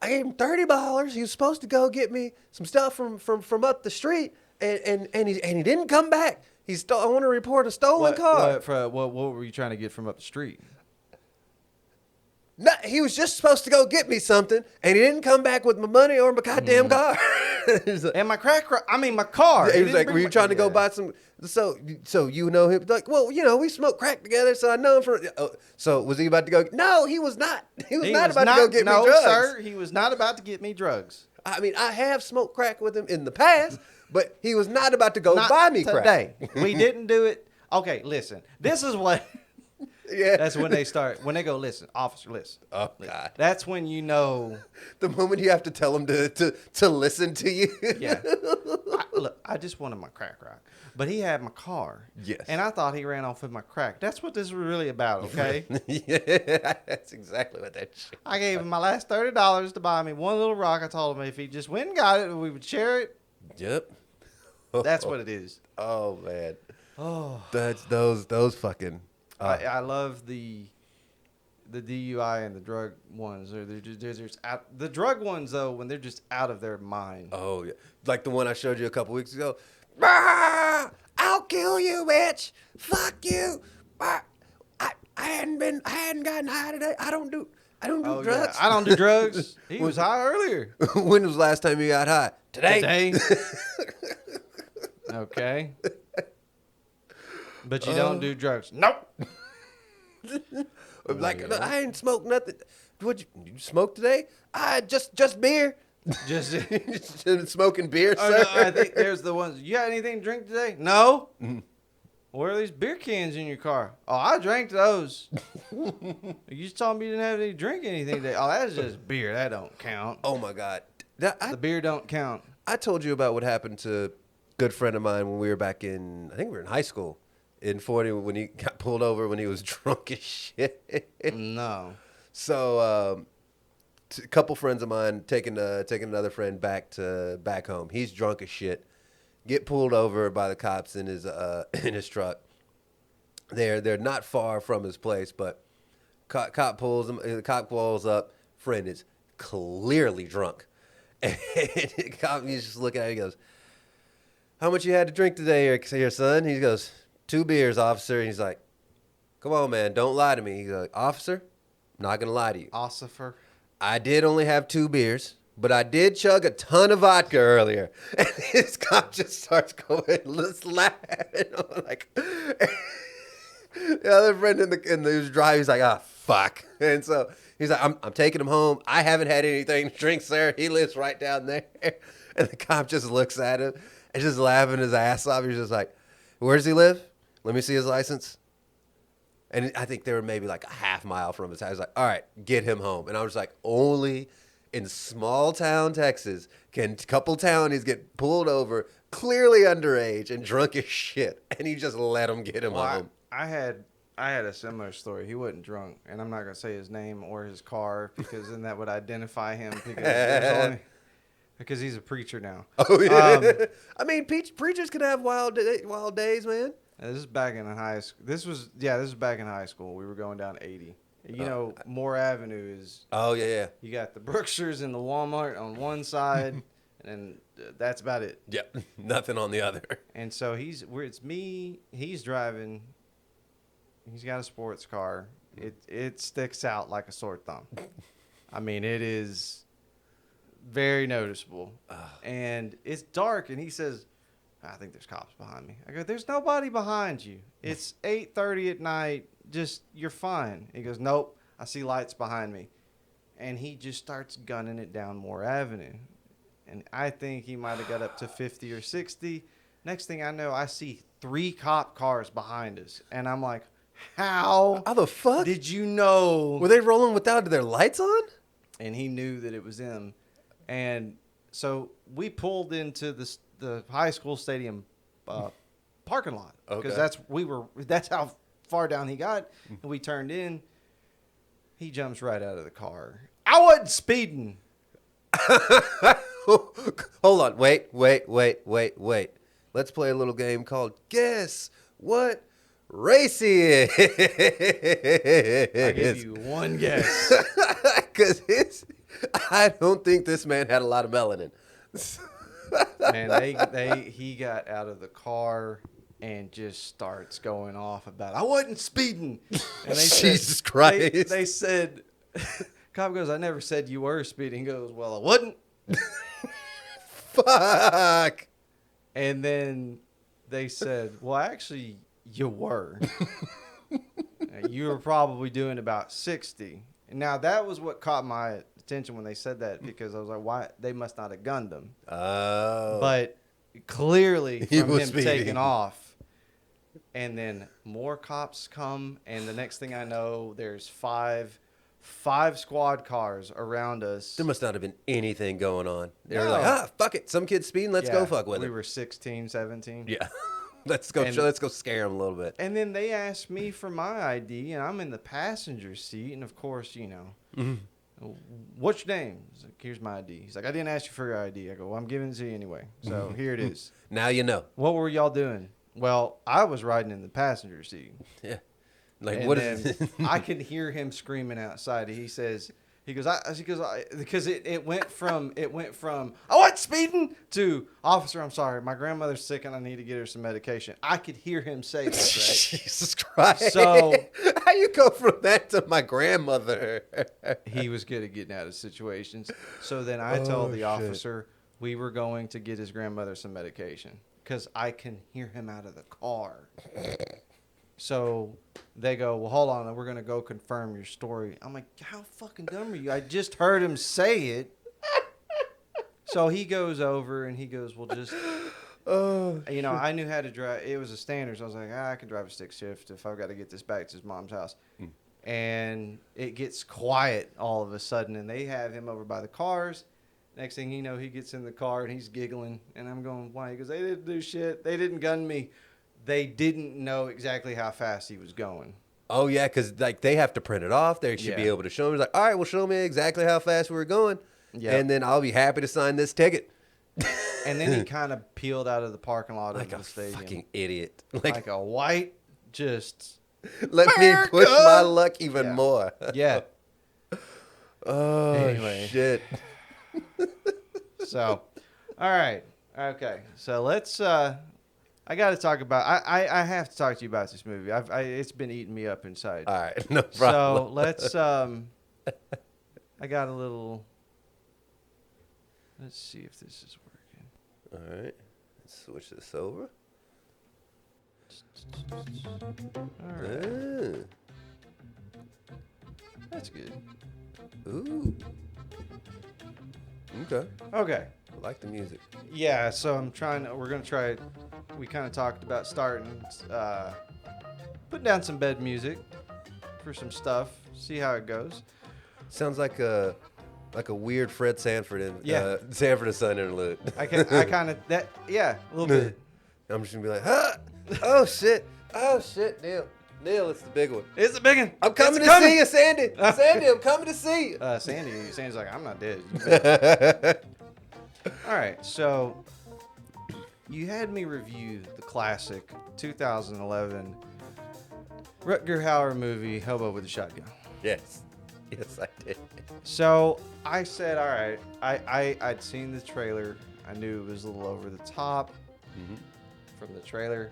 Speaker 1: $30. He was supposed to go get me some stuff from up the street, and he didn't come back. I want to report a stolen car.
Speaker 2: What were you trying to get from up the street?
Speaker 1: No, he was just supposed to go get me something, and he didn't come back with my money or my goddamn car." He's like,
Speaker 2: And my my car.
Speaker 1: he was like, "Were you trying to go buy some?" So you know him? Like, well, we smoked crack together, so I know him from. So was he about to go? No, he was not. He was not about to go get me drugs.
Speaker 2: No, sir, he was not about to get me drugs.
Speaker 1: I mean, I have smoked crack with him in the past, but he was not about to go
Speaker 2: Not
Speaker 1: buy me
Speaker 2: today.
Speaker 1: crack.
Speaker 2: We didn't do it. Okay, listen. This is what.
Speaker 1: Yeah.
Speaker 2: That's when they start. When they go, listen, officer, listen.
Speaker 1: Oh God.
Speaker 2: That's when you know.
Speaker 1: The moment you have to tell him to listen to you.
Speaker 2: Yeah. I just wanted my crack rock, but he had my car.
Speaker 1: Yes.
Speaker 2: And I thought he ran off with my crack. That's what this is really about. Okay.
Speaker 1: Yeah, that's exactly what that shit.
Speaker 2: I gave him my last $30 to buy me one little rock. I told him if he just went and got it, we would share it.
Speaker 1: Yep.
Speaker 2: That's what it is.
Speaker 1: Oh man.
Speaker 2: Oh.
Speaker 1: That's those fucking.
Speaker 2: I love the DUI and the drug ones. They're just out. The drug ones though, when they're just out of their mind.
Speaker 1: Oh yeah, like the one I showed you a couple weeks ago. "Ah, I'll kill you, bitch. Fuck you. I hadn't gotten high today. I don't do drugs.
Speaker 2: Yeah. I don't do drugs. He was high earlier.
Speaker 1: When was the last time you got high? Today.
Speaker 2: Okay. But you don't do drugs. Nope.
Speaker 1: Like I ain't smoked nothing. What you smoke today? I just beer.
Speaker 2: Just.
Speaker 1: Smoking beer,
Speaker 2: Oh,
Speaker 1: sir.
Speaker 2: no, I think there's the ones. You got anything to drink today? No. Where are these beer cans in your car? Oh, I drank those. You just told me you didn't have any drink anything today. Oh, that's just beer. That don't count.
Speaker 1: Oh my God.
Speaker 2: The beer don't count.
Speaker 1: I told you about what happened to a good friend of mine when we were back in, I think we were in high school, in 40, when he got pulled over when he was drunk as shit.
Speaker 2: No.
Speaker 1: So a couple friends of mine taking another friend back home. He's drunk as shit. Get pulled over by the cops in his truck. They're not far from his place, but cop pulls him. The cop calls up. Friend is clearly drunk, and the cop, he's just looking at him. He goes, "How much you had to drink today, here, son?" He goes, 2 beers, officer. And he's like, "Come on, man, don't lie to me." He's like, "Officer, I'm not gonna lie to you.
Speaker 2: Ossifer.
Speaker 1: I did only have 2 beers, but I did chug a ton of vodka earlier." And this cop just starts going, let's laughing. Like, the other friend in the drive, he's like, "Ah, fuck." And so he's like, I'm taking him home. I haven't had anything to drink, sir. He lives right down there." And the cop just looks at him and just laughing his ass off. He's just like, "Where does he live? Let me see his license." And I think they were maybe like a half mile from his house. He's like, "All right, get him home." And I was like, only in small town Texas can couple townies get pulled over, clearly underage and drunk as shit. And he just let him get him home.
Speaker 2: I had a similar story. He wasn't drunk, and I'm not gonna say his name or his car because then that would identify him because he's a preacher now.
Speaker 1: Oh yeah. I mean, preachers can have wild days, man.
Speaker 2: This is back in high school. This was back in high school. We were going down 80. You know, Moore Avenue is.
Speaker 1: Oh yeah.
Speaker 2: You got the Brookshires and the Walmart on one side, and that's about it.
Speaker 1: Yep. Nothing on the other.
Speaker 2: And so it's me. He's driving. He's got a sports car. It sticks out like a sore thumb. I mean, it is very noticeable. And it's dark, and he says, "I think there's cops behind me." I go, "There's nobody behind you. It's 8:30 at night. Just, you're fine." He goes, "Nope, I see lights behind me." And he just starts gunning it down Moore Avenue. And I think he might have got up to 50 or 60. Next thing I know, I see 3 cop cars behind us. And I'm like, how
Speaker 1: the fuck
Speaker 2: did you know?
Speaker 1: Were they rolling without their lights on?
Speaker 2: And he knew that it was them. And so we pulled into the high school stadium parking lot because that's how far down he got. And we turned in. He jumps right out of the car. I wasn't speeding.
Speaker 1: Hold on. Wait. Let's play a little game called Guess What Race He Is.
Speaker 2: I give you one guess.
Speaker 1: Because I don't think this man had a lot of melanin.
Speaker 2: Man, he got out of the car and just starts going off about, I wasn't speeding. And they
Speaker 1: Jesus Christ.
Speaker 2: They said, cop goes, I never said you were speeding. He goes, well, I wasn't.
Speaker 1: Fuck.
Speaker 2: And then they said, well, actually, you were. You were probably doing about 60. And now that was what caught my attention when they said that, because I was like, why? They must not have gunned him.
Speaker 1: Oh.
Speaker 2: But clearly
Speaker 1: He
Speaker 2: from
Speaker 1: was
Speaker 2: him
Speaker 1: speeding.
Speaker 2: taking off. And then more cops come, and the next thing I know, there's five squad cars around us.
Speaker 1: There must not have been anything going on. They were like, fuck it. Some kid's speeding. Let's go fuck with it.
Speaker 2: We were 16, 17.
Speaker 1: Yeah. Let's go scare him a little bit.
Speaker 2: And then they asked me for my ID, and I'm in the passenger seat. And, of course, you know, what's your name? He's like, here's my ID. He's like, I didn't ask you for your ID. I go, well, I'm giving it to you anyway. So here it is.
Speaker 1: Now you know.
Speaker 2: What were y'all doing? Well, I was riding in the passenger seat.
Speaker 1: Yeah. Like,
Speaker 2: And
Speaker 1: what
Speaker 2: then
Speaker 1: is it?
Speaker 2: I can hear him screaming outside. He goes, because it went from I wasn't speeding to, officer, I'm sorry, my grandmother's sick and I need to get her some medication. I could hear him say that, right?
Speaker 1: Jesus Christ.
Speaker 2: So
Speaker 1: how you go from that to my grandmother?
Speaker 2: he was good at getting out of situations. So then I told the officer we were going to get his grandmother some medication because I can hear him out of the car. So they go, well, hold on, we're going to go confirm your story. I'm like, how fucking dumb are you? I just heard him say it. So he goes over and he goes, well, just, you know, I knew how to drive. It was a standard. So I was like, I can drive a stick shift if I've got to get this back to his mom's house. And it gets quiet all of a sudden. And they have him over by the cars. Next thing you know, he gets in the car and he's giggling. And I'm going, why? He goes, they didn't do shit. They didn't gun me. They didn't know exactly how fast he was going.
Speaker 1: Oh, yeah, because like they have to print it off. They should be able to show him. He's like, all right, well, show me exactly how fast we were going. Yeah. And then I'll be happy to sign this ticket.
Speaker 2: And then he kind of peeled out of the parking lot
Speaker 1: like
Speaker 2: of the stadium.
Speaker 1: Fucking idiot.
Speaker 2: Like a white just
Speaker 1: Let me push my luck even more.
Speaker 2: yeah.
Speaker 1: Oh,
Speaker 2: Anyway.
Speaker 1: shit.
Speaker 2: So, all right, okay. So let's. I got to talk about. I have to talk to you about this movie. It's been eating me up inside.
Speaker 1: All right, no problem.
Speaker 2: So let's. I got a little. Let's see if this is working.
Speaker 1: All right, let's switch this over.
Speaker 2: All right. That's good.
Speaker 1: Ooh. Okay.
Speaker 2: Okay.
Speaker 1: I like the music.
Speaker 2: Yeah, so we're going to try, we kind of talked about starting, putting down some bed music for some stuff, see how it goes.
Speaker 1: Sounds like a weird Fred Sanford Sanford and Son interlude.
Speaker 2: I kind of, a little bit.
Speaker 1: I'm just going to be like, huh? Oh, shit. Oh, shit, Neal. Neal, it's the big one.
Speaker 2: It's a big one.
Speaker 1: I'm coming to see you, Sandy. Sandy, I'm coming to see you.
Speaker 2: Sandy's like, I'm not dead. All right, so you had me review the classic 2011 Rutger Hauer movie, Hobo with a Shotgun.
Speaker 1: Yes. Yes, I did.
Speaker 2: So I said, all right, I'd seen the trailer. I knew it was a little over the top from the trailer.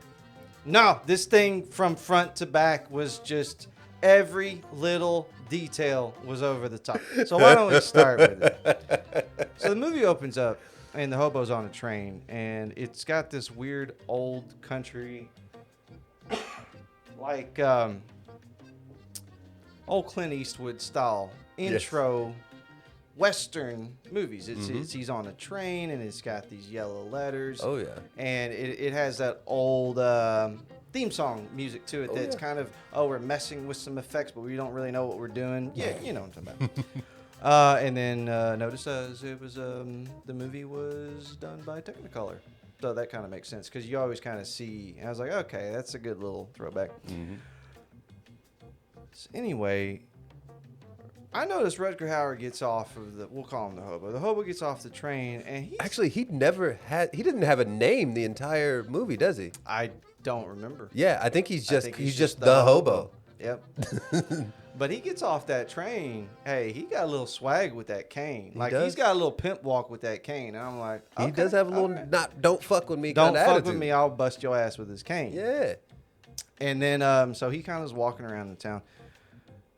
Speaker 2: No, this thing from front to back was just every little detail was over the top. So why don't we start with it? So the movie opens up and the hobo's on a train and it's got this weird old country, like old Clint Eastwood style intro Western movies. It's he's on a train and it's got these yellow letters.
Speaker 1: Oh, yeah.
Speaker 2: And it has that old theme song music to it that's kind of, we're messing with some effects, but we don't really know what we're doing. Yeah, you know what I'm talking about. And then notice it was the movie was done by Technicolor. So that kind of makes sense because you always kind of see, and I was like, okay, that's a good little throwback. So anyway, I noticed Rutger Hauer gets off of we'll call him the hobo. The hobo gets off the train, and
Speaker 1: he didn't have a name the entire movie, does he?
Speaker 2: I don't remember.
Speaker 1: Yeah, I think he's just the hobo.
Speaker 2: Yep. But he gets off that train. Hey, he got a little swag with that cane. He's got a little pimp walk with that cane. And I'm like, okay,
Speaker 1: he does have a little don't fuck with me
Speaker 2: don't
Speaker 1: kind of
Speaker 2: fuck
Speaker 1: attitude.
Speaker 2: with me, I'll bust your ass with his cane.
Speaker 1: Yeah.
Speaker 2: And then so he kind of is walking around the town.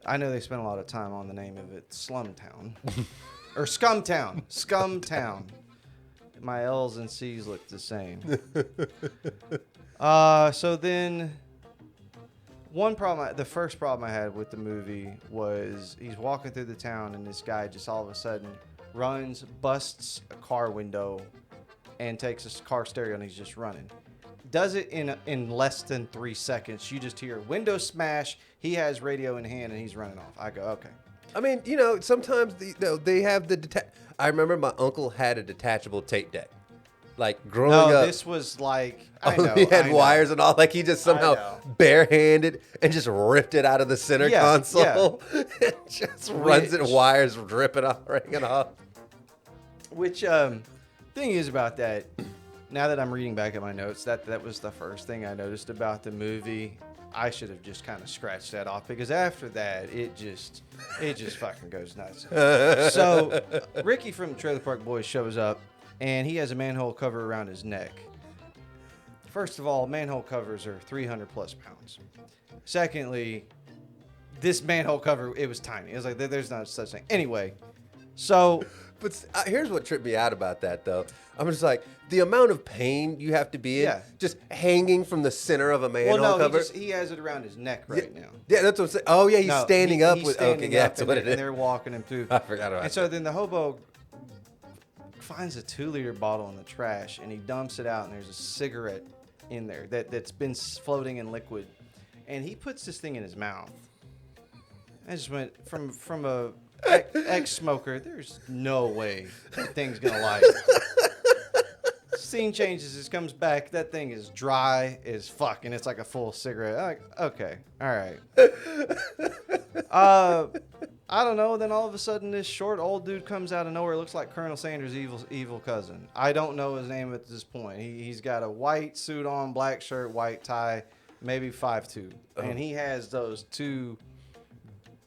Speaker 2: I know they spent a lot of time on the name of it, Slumtown. Or Scumtown. Scumtown. My L's and C's look the same. So then, the first problem I had with the movie was he's walking through the town and this guy just all of a sudden runs, busts a car window, and takes a car stereo and he's just running. Does it in less than 3 seconds. You just hear window smash. He has radio in hand and he's running off. I go, okay.
Speaker 1: I mean, sometimes they have I remember my uncle had a detachable tape deck. Like growing up,
Speaker 2: this was like
Speaker 1: he had wires and all. Like he just somehow barehanded and just ripped it out of the center console. Yeah. And just runs it, wires dripping off, ringing off.
Speaker 2: Which thing is about that? Now that I'm reading back at my notes, that was the first thing I noticed about the movie. I should have just kind of scratched that off because after that, it just fucking goes nuts. So Ricky from the Trailer Park Boys shows up, and he has a manhole cover around his neck. First of all, manhole covers are 300 plus pounds. Secondly, this manhole cover, it was tiny. It was like, there's not such thing. Anyway, so...
Speaker 1: But here's what tripped me out about that, though. I'm just like, the amount of pain you have to be in, just hanging from the center of a manhole cover.
Speaker 2: He has it around his neck right now.
Speaker 1: Yeah, that's what I'm saying. Oh, yeah, he's standing up. Okay, yeah, that's what it is.
Speaker 2: And they're walking him through.
Speaker 1: I forgot about that.
Speaker 2: And so then the hobo finds a 2-liter bottle in the trash, and he dumps it out, and there's a cigarette in there that's been floating in liquid. And he puts this thing in his mouth. I just went from a... ex-smoker, there's no way that thing's gonna like it. Scene changes, it comes back, that thing is dry as fuck, and it's like a full cigarette. I'm like, okay, all right. I don't know, then all of a sudden this short old dude comes out of nowhere, looks like Colonel Sanders' evil cousin. I don't know his name at this point. He's got a white suit on, black shirt, white tie, maybe 5'2", and he has those two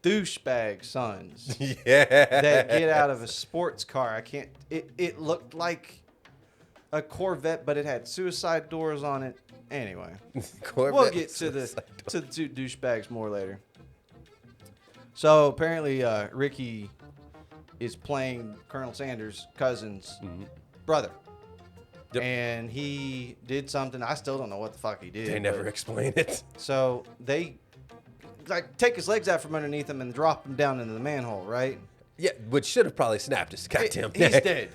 Speaker 2: douchebag sons that get out of a sports car. It looked like a Corvette, but it had suicide doors on it. Anyway, we'll get to the two douchebags more later. So apparently, Ricky is playing Colonel Sanders' cousin's brother. Yep. And he did something. I still don't know what the fuck he did.
Speaker 1: They never explain it.
Speaker 2: So they take his legs out from underneath him and drop him down into the manhole, right?
Speaker 1: Yeah, which should have probably snapped his goddamn neck.
Speaker 2: He's dead.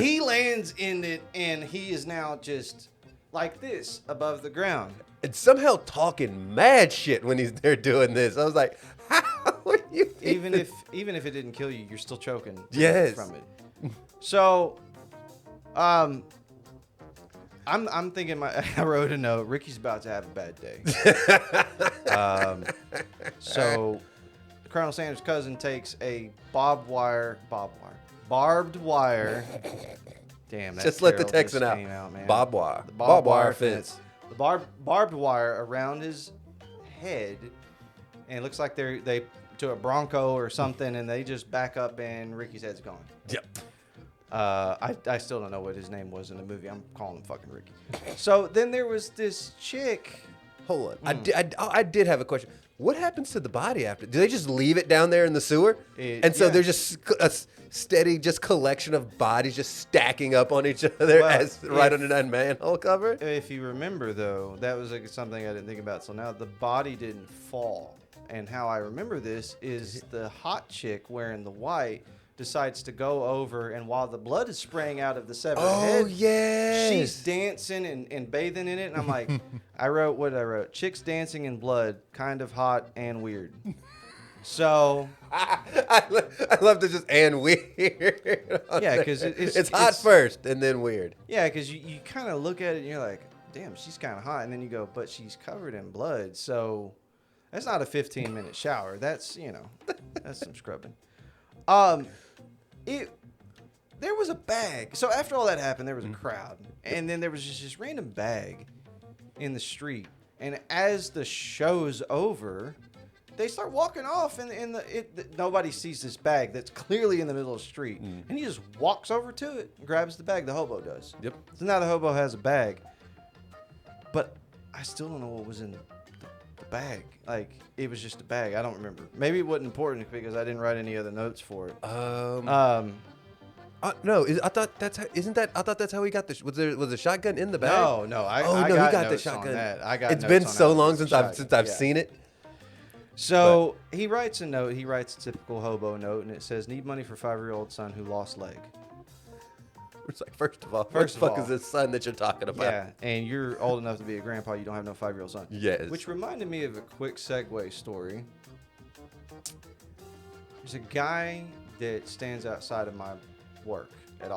Speaker 2: He lands in it, and he is now just like this above the ground.
Speaker 1: And somehow talking mad shit when they're doing this. I was like, how are you?
Speaker 2: Even if it didn't kill you, you're still choking from it. So, I'm thinking. I wrote a note. Ricky's about to have a bad day. So, Colonel Sanders' cousin takes a barbed wire. Damn, that
Speaker 1: just let the Texan out, man. Barbed wire.
Speaker 2: The barbed wire fence. The barbed wire around his head, and it looks like they to a Bronco or something, and they just back up, and Ricky's head's gone.
Speaker 1: Yep.
Speaker 2: I still don't know what his name was in the movie. I'm calling him fucking Ricky. So then there was this chick.
Speaker 1: Hold on. I did have a question. What happens to the body after? Do they just leave it down there in the sewer? So there's just a steady collection of bodies just stacking up on each other right under that manhole cover?
Speaker 2: If you remember, though, that was something I didn't think about till now. The body didn't fall. And how I remember this is the hot chick wearing the white decides to go over, and while the blood is spraying out of the severed head, she's dancing and bathing in it. And I'm like, I wrote? Chicks dancing in blood, kind of hot and weird. So
Speaker 1: I love to just and weird.
Speaker 2: Yeah, because
Speaker 1: it's hot first and then weird.
Speaker 2: Yeah, because you kind of look at it and you're like, damn, she's kind of hot, and then you go, but she's covered in blood, so that's not a 15-minute shower. That's that's some scrubbing. There was a bag. So after all that happened, there was a crowd, and then there was just this random bag in the street. And as the show's over, they start walking off, and nobody sees this bag that's clearly in the middle of the street, and he just walks over to it and grabs the bag. The hobo does.
Speaker 1: Yep.
Speaker 2: So now the hobo has a bag, but I still don't know what was in the bag. Like, it was just a bag. I don't remember. Maybe it wasn't important because I didn't write any other notes for it.
Speaker 1: No, I thought that's how he got the. Was a shotgun in the bag?
Speaker 2: No.
Speaker 1: I got the shotgun. It's been so long since I've seen it.
Speaker 2: So he writes a note. He writes a typical hobo note, and it says, "Need money for 5-year-old son who lost leg."
Speaker 1: It's like, first of all, what the fuck is this son that you're talking about?
Speaker 2: Yeah, and you're old enough to be a grandpa. You don't have no 5-year-old son.
Speaker 1: Yes.
Speaker 2: Which reminded me of a quick segue story. There's a guy that stands outside of my work at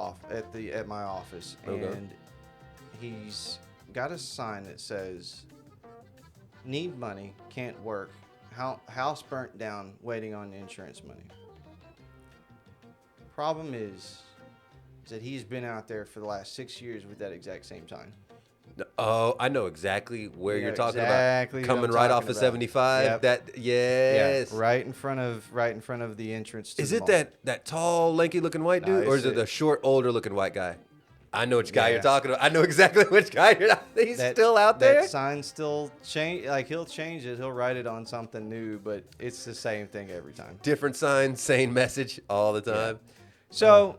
Speaker 2: my office, and he's got a sign that says, "Need money, can't work. House burnt down, waiting on insurance money." Problem is that he's been out there for the last 6 years with that exact same sign.
Speaker 1: Oh, I know exactly where you're talking about. Coming right off of 75.
Speaker 2: Yep.
Speaker 1: That yes.
Speaker 2: Yeah, right in front of the entrance to
Speaker 1: Is
Speaker 2: the
Speaker 1: it
Speaker 2: mall.
Speaker 1: that tall, lanky looking white dude, or is it the short, older looking white guy? I know which guy you're talking about. I know exactly which guy you're talking. He's still out there.
Speaker 2: That sign still change. Like, he'll change it. He'll write it on something new, but it's the same thing every time.
Speaker 1: Different sign, same message all the time.
Speaker 2: Yeah. So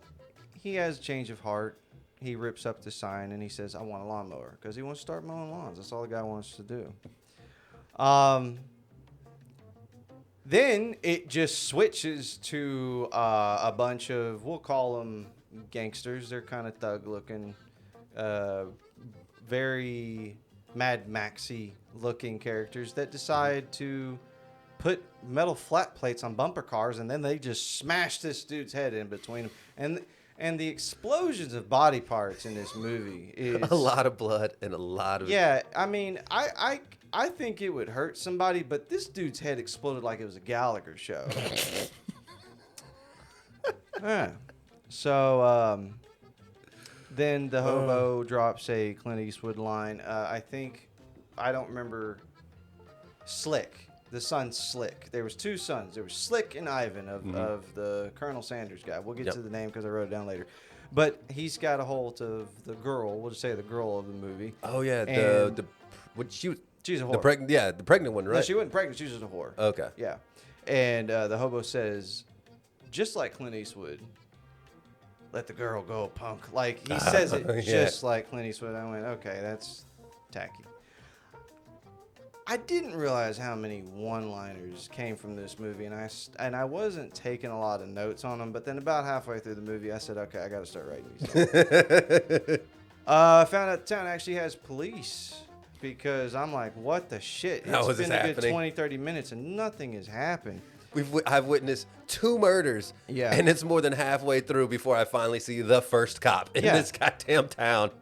Speaker 2: he has a change of heart. He rips up the sign and he says, "I want a lawnmower," because he wants to start mowing lawns. That's all the guy wants to do. Then it just switches to a bunch of, we'll call them gangsters. They're kind of thug looking, very Mad Maxy looking characters that decide to put metal flat plates on bumper cars, and then they just smash this dude's head in between them. And the explosions of body parts in this movie is
Speaker 1: a lot of blood and a lot of...
Speaker 2: Yeah, I mean, I think it would hurt somebody, but this dude's head exploded like it was a Gallagher show. Yeah. So then the hobo drops a Clint Eastwood line. I don't remember Slick. The son Slick. There was 2 sons. There was Slick and Ivan of the Colonel Sanders guy. We'll get to the name because I wrote it down later. But he's got a hold of the girl. We'll just say the girl of the movie.
Speaker 1: Oh yeah,
Speaker 2: And she's a whore.
Speaker 1: The pregnant one, right?
Speaker 2: No, she wasn't pregnant. She was just a whore.
Speaker 1: Okay.
Speaker 2: Yeah. And the hobo says, just like Clint Eastwood, let the girl go, punk. Like, he says it just like Clint Eastwood. I went, okay, that's tacky. I didn't realize how many one-liners came from this movie, and I wasn't taking a lot of notes on them. But then about halfway through the movie, I said, "Okay, I got to start writing these." I found out the town actually has police because I'm like, "What the shit?"
Speaker 1: How is
Speaker 2: It's
Speaker 1: this
Speaker 2: been a good
Speaker 1: happening?
Speaker 2: 20, 30 minutes, and nothing has happened.
Speaker 1: I've witnessed 2 murders, and it's more than halfway through before I finally see the first cop in this goddamn town.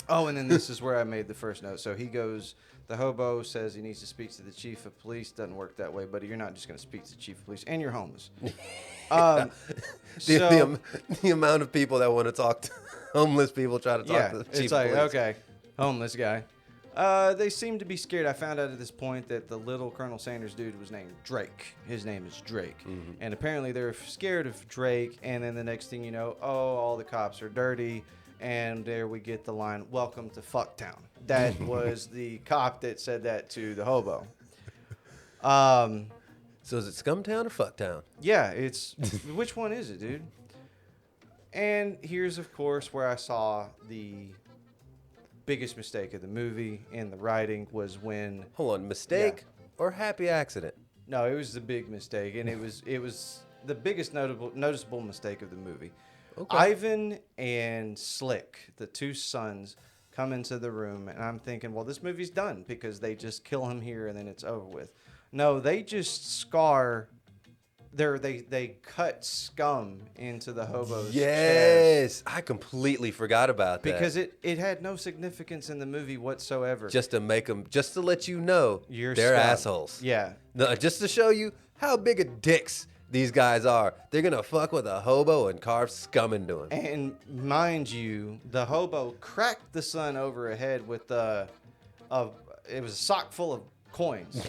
Speaker 2: Oh, and then this is where I made the first note. So he goes. The hobo says he needs to speak to the chief of police. Doesn't work that way, buddy. You're not just going to speak to the chief of police, and you're homeless.
Speaker 1: The amount of people that want to talk to homeless people try to talk to the chief
Speaker 2: it's
Speaker 1: of
Speaker 2: like,
Speaker 1: police.
Speaker 2: okay, homeless guy. They seem to be scared. I found out at this point that the little Colonel Sanders dude was named Drake. His name is Drake. And apparently they're scared of Drake. And then the next thing you know, all the cops are dirty. And there we get the line, welcome to Fucktown. That was the cop that said that to the hobo.
Speaker 1: So is it Scumtown or Fucktown?
Speaker 2: Yeah, it's... which one is it, dude? And here's, of course, where I saw the biggest mistake of the movie in the writing was when...
Speaker 1: Hold on, mistake or happy accident?
Speaker 2: No, it was the big mistake, and it was the biggest noticeable mistake of the movie.
Speaker 1: Okay.
Speaker 2: Ivan and Slick, the 2 sons, come into the room, and I'm thinking, well, this movie's done because they just kill him here and then it's over with. No, they just scar. They cut scum into the hobo's chest.
Speaker 1: I completely forgot about that.
Speaker 2: Because it had no significance in the movie whatsoever.
Speaker 1: Just to make them, just to let you know
Speaker 2: You're
Speaker 1: they're
Speaker 2: scum.
Speaker 1: assholes.
Speaker 2: Yeah.
Speaker 1: No, just to show you how big of dicks these guys are. They're gonna fuck with a hobo and carve scum into him.
Speaker 2: And mind you, the hobo cracked the son over a head with it was a sock full of coins.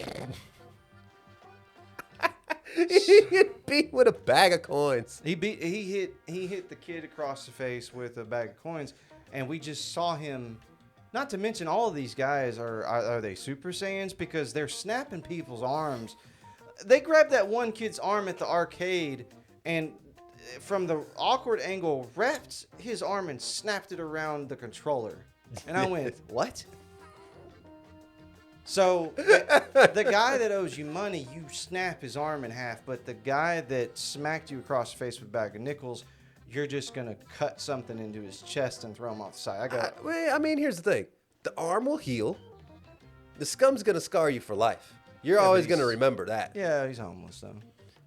Speaker 1: He get beat with a bag of coins.
Speaker 2: He hit the kid across the face with a bag of coins, and we just saw him. Not to mention, all of these guys are they Super Saiyans because they're snapping people's arms. They grabbed that one kid's arm at the arcade, and from the awkward angle, wrapped his arm and snapped it around the controller. And I went, what? So the guy that owes you money, you snap his arm in half, but the guy that smacked you across the face with a bag of nickels, you're just going to cut something into his chest and throw him off the side.
Speaker 1: I mean, here's the thing. The arm will heal. The scum's going to scar you for life. You're always going to remember that.
Speaker 2: Yeah, he's homeless, though.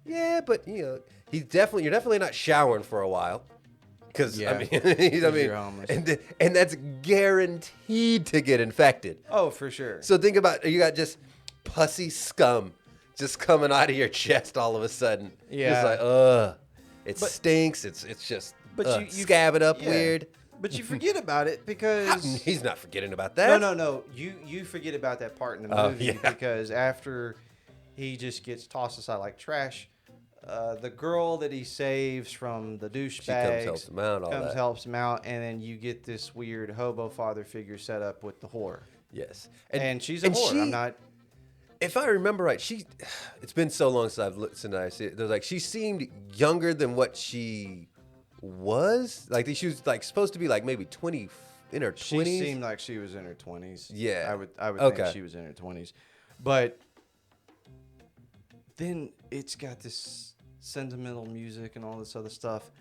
Speaker 1: Yeah, but, you're definitely not showering for a while. Because,
Speaker 2: Yeah,
Speaker 1: you're
Speaker 2: homeless.
Speaker 1: And that's guaranteed to get infected.
Speaker 2: Oh, for sure.
Speaker 1: So think about, you got just pussy scum just coming out of your chest all of a sudden.
Speaker 2: Yeah.
Speaker 1: It's like, it stinks. It's just scabbing up weird.
Speaker 2: But you forget about it because...
Speaker 1: He's not forgetting about that.
Speaker 2: No. You forget about that part in the movie because after he just gets tossed aside like trash, the girl that he saves from the douchebags
Speaker 1: helps him out,
Speaker 2: helps him out, and then you get this weird hobo father figure set up with the whore.
Speaker 1: Yes.
Speaker 2: And she's a whore. I'm not...
Speaker 1: If I remember right, it's been so long since I've listened to it. There's like, she seemed younger than what she was. Like, she was like supposed to be like maybe 20, in her 20s.
Speaker 2: She seemed like she was in her 20s.
Speaker 1: Yeah.
Speaker 2: I would think she was in her 20s. But then it's got this sentimental music and all this other stuff.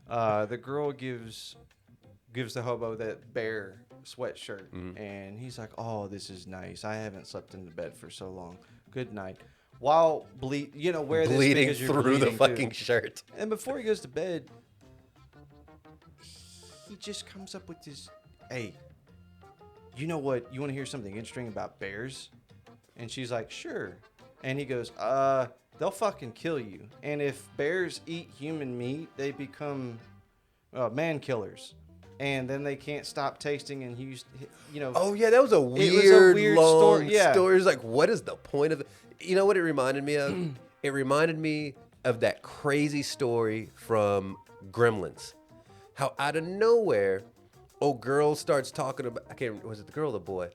Speaker 2: The girl gives the hobo that bear sweatshirt, and he's like, "Oh, this is nice. I haven't slept in the bed for so long. Good night." While wear this
Speaker 1: bleeding
Speaker 2: because you're
Speaker 1: through
Speaker 2: bleeding
Speaker 1: the fucking
Speaker 2: too.
Speaker 1: shirt.
Speaker 2: And before he goes to bed, he just comes up with this, "Hey, you know what? You want to hear something interesting about bears?" And she's like, "Sure." And he goes, "They'll fucking kill you. And if bears eat human meat, they become man killers." and then they can't stop tasting, and
Speaker 1: Oh yeah, that was a weird long story. It was like, what is the point of it? You know what it reminded me of? It reminded me of that crazy story from Gremlins. How out of nowhere, old girl starts talking about, was it the girl or the boy?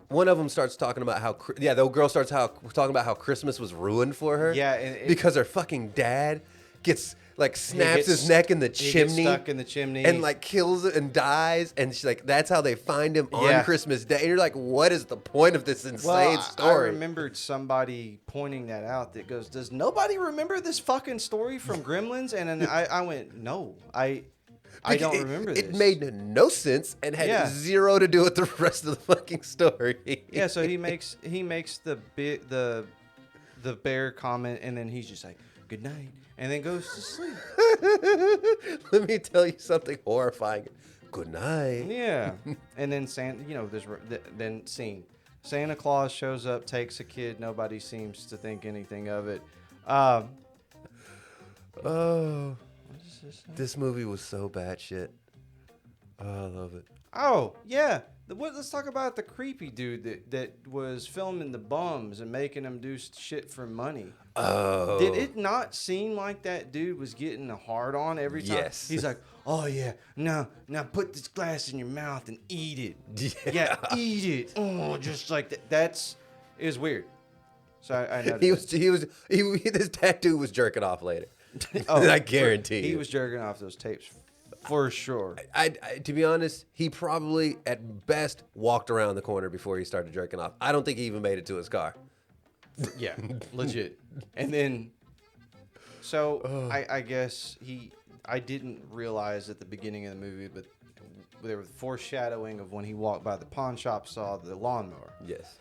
Speaker 1: One of them starts talking about the old girl starts talking about how Christmas was ruined for her.
Speaker 2: Yeah.
Speaker 1: Because her fucking dad snaps his neck in the chimney.
Speaker 2: He gets stuck in the chimney.
Speaker 1: And kills it and dies. And she's like, that's how they find him on Christmas Day. And you're like, what is the point of this insane story?
Speaker 2: I remembered somebody pointing that out that goes, does nobody remember this fucking story from Gremlins? And then I went, no, I don't remember this.
Speaker 1: It made no sense and had zero to do with the rest of the fucking story.
Speaker 2: Yeah, so he makes the bear comment, and then he's just like, good night, and then goes to sleep.
Speaker 1: Let me tell you something horrifying. Good night.
Speaker 2: Yeah, and then Santa Claus shows up, takes a kid. Nobody seems to think anything of it.
Speaker 1: This movie was so bad shit. Oh, I love it.
Speaker 2: Oh, yeah. Let's talk about the creepy dude that was filming the bums and making them do shit for money.
Speaker 1: Oh.
Speaker 2: Did it not seem like that dude was getting a hard on every time?
Speaker 1: Yes.
Speaker 2: He's like, oh, yeah, now put this glass in your mouth and eat it. Yeah, eat it. Oh, just like that. It was weird. So I noticed.
Speaker 1: This tattoo was jerking off later.
Speaker 2: Oh,
Speaker 1: I guarantee you.
Speaker 2: He was jerking off those tapes for sure.
Speaker 1: I to be honest, he probably at best walked around the corner before he started jerking off. I don't think he even made it to his car.
Speaker 2: Yeah, legit. And then, I guess I didn't realize at the beginning of the movie, but there was foreshadowing of when he walked by the pawn shop, saw the lawnmower.
Speaker 1: Yes.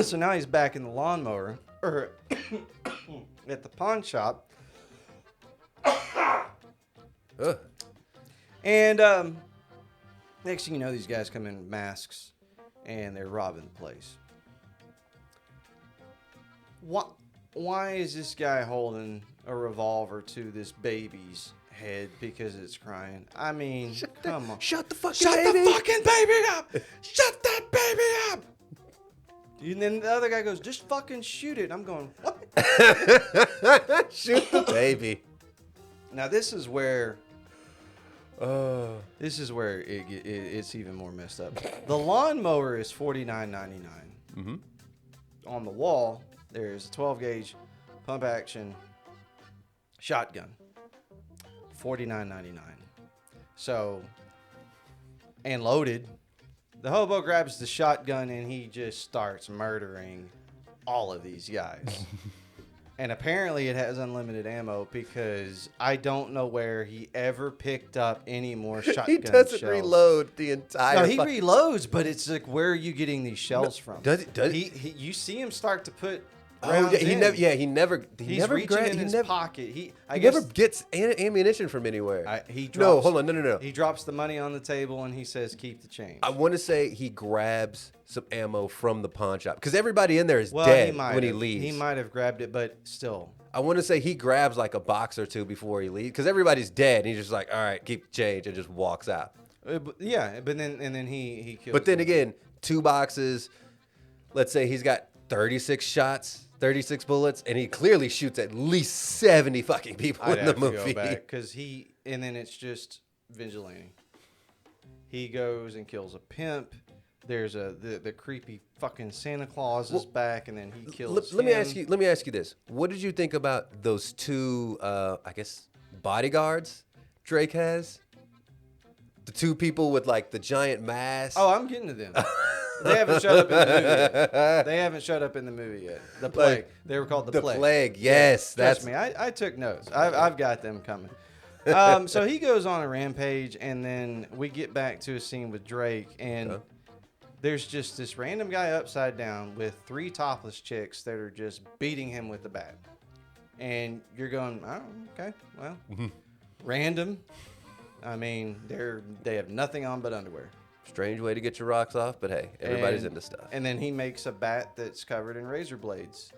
Speaker 2: So now he's back in the lawnmower, or at the pawn shop. And next thing you know, these guys come in masks and they're robbing the place. Why is this guy holding a revolver to this baby's head because it's crying? I mean, come on.
Speaker 1: Shut the fucking
Speaker 2: baby up! Shut that baby up! And then the other guy goes, just fucking shoot it. I'm going, what?
Speaker 1: Shoot the baby.
Speaker 2: Now this is where it's even more messed up. The lawnmower is $49.99.
Speaker 1: Mm-hmm.
Speaker 2: On the wall, there's a 12 gauge pump action shotgun. $49.99. So, and loaded. The hobo grabs the shotgun and he just starts murdering all of these guys. And apparently it has unlimited ammo because I don't know where he ever picked up any more shotgun
Speaker 1: He doesn't
Speaker 2: shells.
Speaker 1: reload the entire...
Speaker 2: No, he reloads, but it's like, where are you getting these shells from?
Speaker 1: Does
Speaker 2: he? You see him start to put
Speaker 1: Oh,
Speaker 2: rounds
Speaker 1: yeah,
Speaker 2: in.
Speaker 1: he never
Speaker 2: reaching in his pocket.
Speaker 1: He never gets ammunition from anywhere. No, hold on. No.
Speaker 2: He drops the money on the table and he says, keep the change.
Speaker 1: I want to say he grabs some ammo from the pawn shop because everybody in there is dead when he leaves.
Speaker 2: He might have grabbed it, but still.
Speaker 1: I want to say he grabs like a box or two before he leaves because everybody's dead. And he's just like, all right, keep the change, and just walks out.
Speaker 2: Yeah, but then he kills.
Speaker 1: But then again, 2 boxes. Let's say he's got 36 shots. 36 bullets, and he clearly shoots at least 70 fucking people in the movie.
Speaker 2: Because and then it's just vigilante. He goes and kills a pimp. There's the creepy fucking Santa Claus is back, and then he kills.
Speaker 1: Let me ask you this: what did you think about those 2, I guess, bodyguards Drake has? The 2 people with like the giant mask.
Speaker 2: Oh, I'm getting to them. They haven't showed up in the movie yet. They haven't showed up in the movie yet. The Plague. They were called the Plague.
Speaker 1: The Plague, yes.
Speaker 2: Trust me, I took notes. I've got them coming. So he goes on a rampage, and then we get back to a scene with Drake, and there's just this random guy upside down with 3 topless chicks that are just beating him with the bat. And you're going, oh, okay, well, random. I mean, they have nothing on but underwear.
Speaker 1: Strange way to get your rocks off, but hey, everybody's into stuff.
Speaker 2: And then he makes a bat that's covered in razor blades.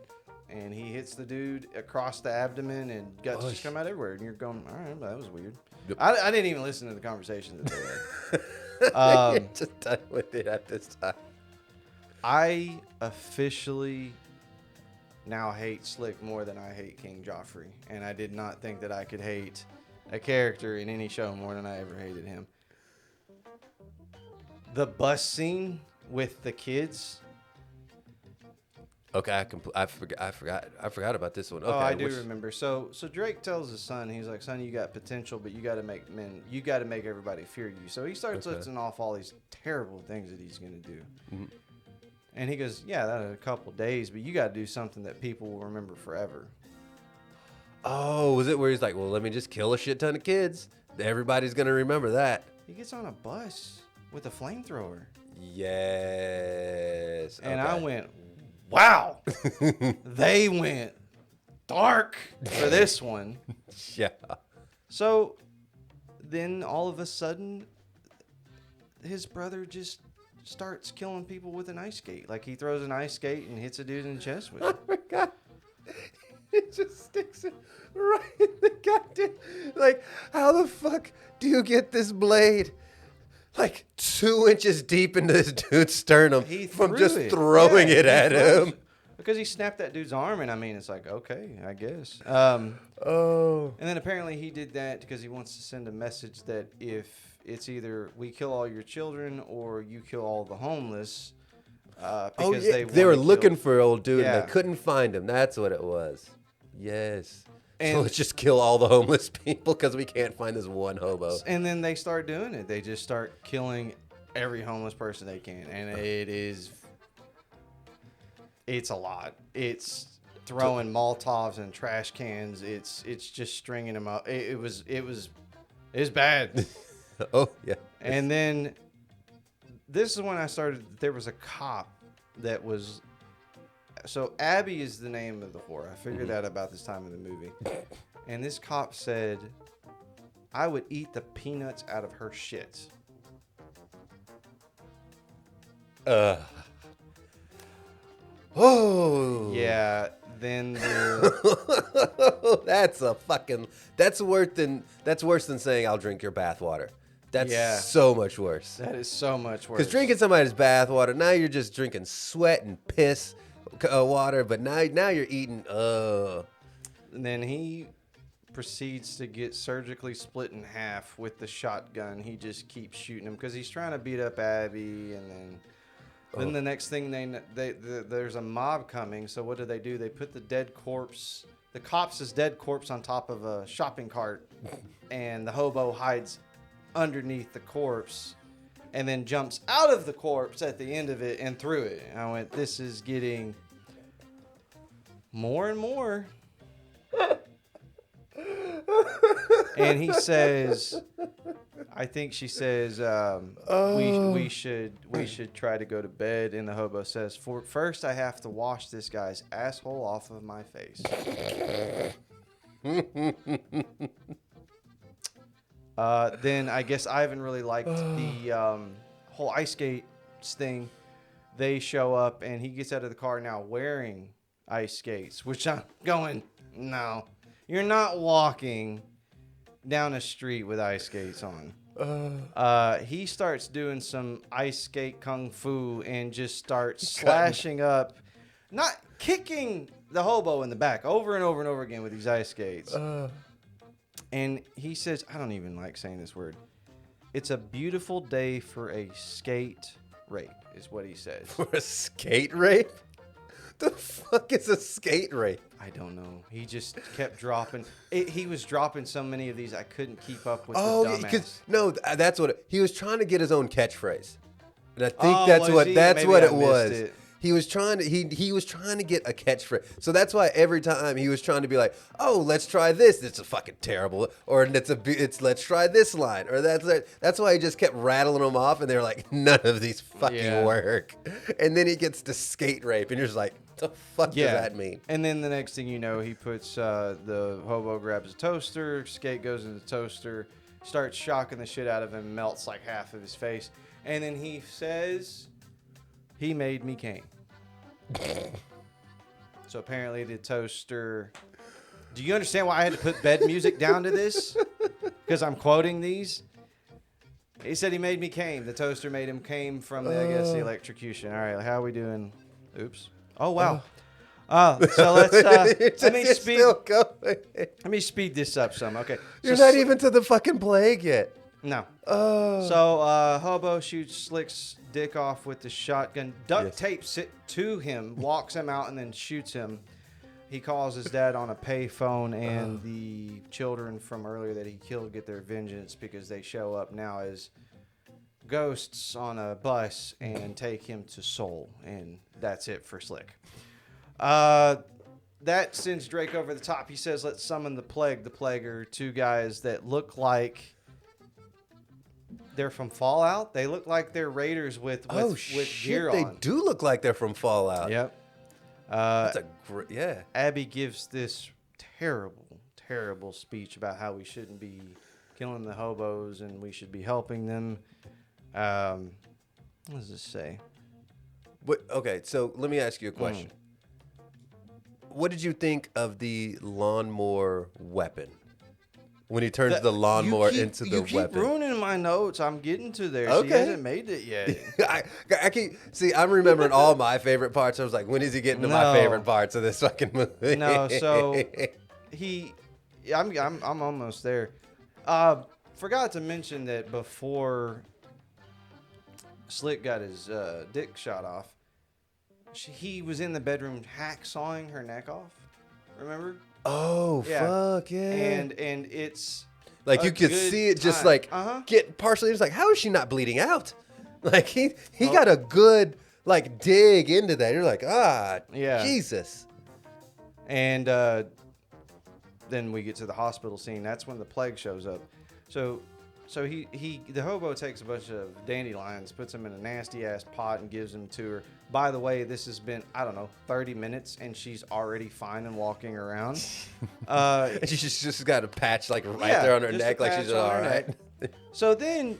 Speaker 2: and he hits the dude across the abdomen, and guts just come out everywhere. And you're going, all right, that was weird.
Speaker 1: Yep.
Speaker 2: I didn't even listen to the conversation that they had.
Speaker 1: Just done with it at this time.
Speaker 2: I officially now hate Slick more than I hate King Joffrey, and I did not think that I could hate a character in any show more than I ever hated him. The bus scene with the kids.
Speaker 1: Okay, I forgot about this one. Okay,
Speaker 2: Oh, I do remember. So Drake tells his son, he's like, son, you got potential, but you got to make everybody fear you. So he starts listing off all these terrible things that he's going to do. Mm-hmm. And he goes, yeah, that in a couple days, but you got to do something that people will remember forever.
Speaker 1: Oh, was it where he's like, well, let me just kill a shit ton of kids. Everybody's going to remember that.
Speaker 2: He gets on a bus with a flamethrower.
Speaker 1: Yes.
Speaker 2: And I went, wow. They went dark for this one.
Speaker 1: Yeah.
Speaker 2: So then all of a sudden, his brother just starts killing people with an ice skate. Like he throws an ice skate and hits a dude in the chest with it.
Speaker 1: I forgot. It just sticks it right in the goddamn. Like, how the fuck do you get this blade like 2 inches deep into this dude's sternum from just throwing it at him?
Speaker 2: Because he snapped that dude's arm, and I mean, it's like, okay, I guess.
Speaker 1: Oh.
Speaker 2: And then apparently he did that because he wants to send a message that if it's either we kill all your children or you kill all the homeless. Because
Speaker 1: they were looking for old dude and they couldn't find him. That's what it was. Yes. And so let's just kill all the homeless people because we can't find this one hobo.
Speaker 2: And then they start doing it. They just start killing every homeless person they can. And it's a lot. It's throwing Molotovs and trash cans. It's just stringing them up. It was bad.
Speaker 1: Oh, yeah.
Speaker 2: And then this is when I started. There was a cop that was. So Abby is the name of the whore. I figured that about this time in the movie. And this cop said, I would eat the peanuts out of her shit.
Speaker 1: Oh.
Speaker 2: Yeah. Then
Speaker 1: that's worse than saying I'll drink your bathwater. That's so much worse.
Speaker 2: That is so much worse.
Speaker 1: Because drinking somebody's bathwater, now you're just drinking sweat and piss water, but now you're eating.
Speaker 2: And then he proceeds to get surgically split in half with the shotgun. He just keeps shooting him because he's trying to beat up Abby, and then the next thing there's a mob coming. So what do? They put the cops' dead corpse on top of a shopping cart, and the hobo hides underneath the corpse and then jumps out of the corpse at the end of it and through it. And I went, this is getting more and more. And he says, I think she says, we should try to go to bed. And the hobo says, first I have to wash this guy's asshole off of my face. Then I guess Ivan really liked the whole ice skates thing. They show up and he gets out of the car now wearing ice skates, which I'm going, no, you're not walking down a street with ice skates on. He starts doing some ice skate kung fu and just starts slashing up, not kicking the hobo in the back over and over and over again with these ice skates. And he says, I don't even like saying this word. It's a beautiful day for a skate rape, is what he says.
Speaker 1: For a skate rape? The fuck is a skate rape?
Speaker 2: I don't know. He just kept dropping. He was dropping so many of these, I couldn't keep up with the dumbass.
Speaker 1: That's what he was trying to get his own catchphrase. And I think that's what it was. He was trying to he was trying to get a catchphrase. So that's why every time he was trying to be like, "Oh, let's try this. It's a fucking terrible." Or it's let's try this line. Or that's why he just kept rattling them off and they're like, "None of these fucking work." And then he gets to skate rape and you're just like, "The fuck does that mean?"
Speaker 2: And then the next thing you know, he puts the hobo grabs a toaster, skate goes in the toaster, starts shocking the shit out of him, melts like half of his face. And then he says, he made me Cain. So apparently the toaster. Do you understand why I had to put bed music down to this? Because I'm quoting these. He said he made me came. The toaster made him came from the, I guess, the electrocution. All right, how are we doing? Oops. Oh wow. So let's let me speed. Let me speed this up some. Okay.
Speaker 1: You're not even to the fucking plague yet.
Speaker 2: No.
Speaker 1: Oh.
Speaker 2: So Hobo shoots Slick's dick off with the shotgun. Duct tapes it to him, walks him out, and then shoots him. He calls his dad on a payphone, and the children from earlier that he killed get their vengeance because they show up now as ghosts on a bus and take him to Seoul. And that's it for Slick. That sends Drake over the top. He says, let's summon the plague. The plague are two guys that look like they're from Fallout. They look like they're raiders with gear on.
Speaker 1: They do look like they're from Fallout.
Speaker 2: Yep.
Speaker 1: That's a great, yeah.
Speaker 2: Abby gives this terrible speech about how we shouldn't be killing the hobos and we should be helping them. What does this say?
Speaker 1: Okay, so let me ask you a question. What did you think of the lawnmower weapon? When he turns the lawnmower into the weapon.
Speaker 2: You keep ruining my notes. I'm getting to there. Okay. She hasn't made it yet.
Speaker 1: I keep I'm remembering all my favorite parts. I was like, when is he getting to my favorite parts of this fucking movie?
Speaker 2: No, so I'm almost there. Forgot to mention that before Slick got his dick shot off, he was in the bedroom hacksawing her neck off. Remember?
Speaker 1: Oh, yeah. Fuck, yeah.
Speaker 2: And it's
Speaker 1: like you could see it just like get partially. It's like, how is she not bleeding out? Like he got a good like dig into that. You're like, Jesus.
Speaker 2: And then we get to the hospital scene. That's when the plague shows up. So the hobo takes a bunch of dandelions, puts them in a nasty ass pot, and gives them to her. By the way, this has been, 30 minutes, and she's already fine and walking around.
Speaker 1: And she's just got a patch like there on her neck, like she's all right.
Speaker 2: So then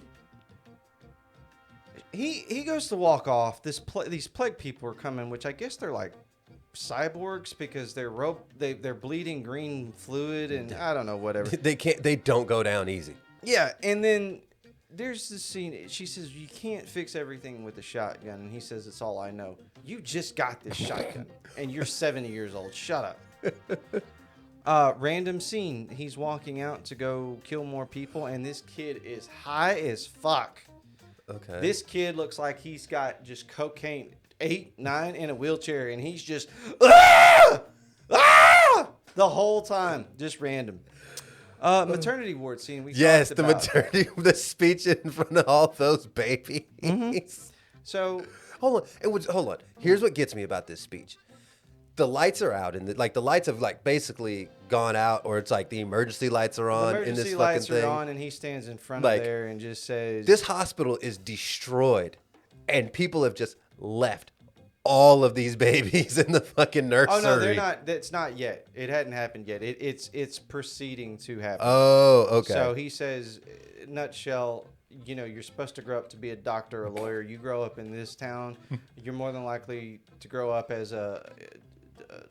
Speaker 2: he goes to walk off. These plague people are coming, which I guess they're like cyborgs because they're bleeding green fluid, and I don't know, whatever.
Speaker 1: They don't go down easy.
Speaker 2: Yeah, and then there's this scene. She says, you can't fix everything with a shotgun. And he says, it's all I know. You just got this shotgun, and you're 70 years old. Shut up. Random scene. He's walking out to go kill more people, and this kid is high as fuck.
Speaker 1: Okay.
Speaker 2: This kid looks like he's got just cocaine, 8, 9, in a wheelchair, and he's just, the whole time. Just random. Maternity ward scene.
Speaker 1: The speech in front of all those babies.
Speaker 2: Mm-hmm. So
Speaker 1: hold on. Here's what gets me about this speech. The lights are out, and the lights have like basically gone out, or it's like the emergency lights are on in this fucking thing. Emergency lights are on,
Speaker 2: and he stands in front of there and just says,
Speaker 1: "This hospital is destroyed, and people have just left all of these babies in the fucking nursery."
Speaker 2: Oh no, they're not. That's not yet. It hadn't happened yet. It's proceeding to happen.
Speaker 1: Oh, okay.
Speaker 2: So he says, nutshell, you're supposed to grow up to be a doctor or a lawyer. You grow up in this town, you're more than likely to grow up as a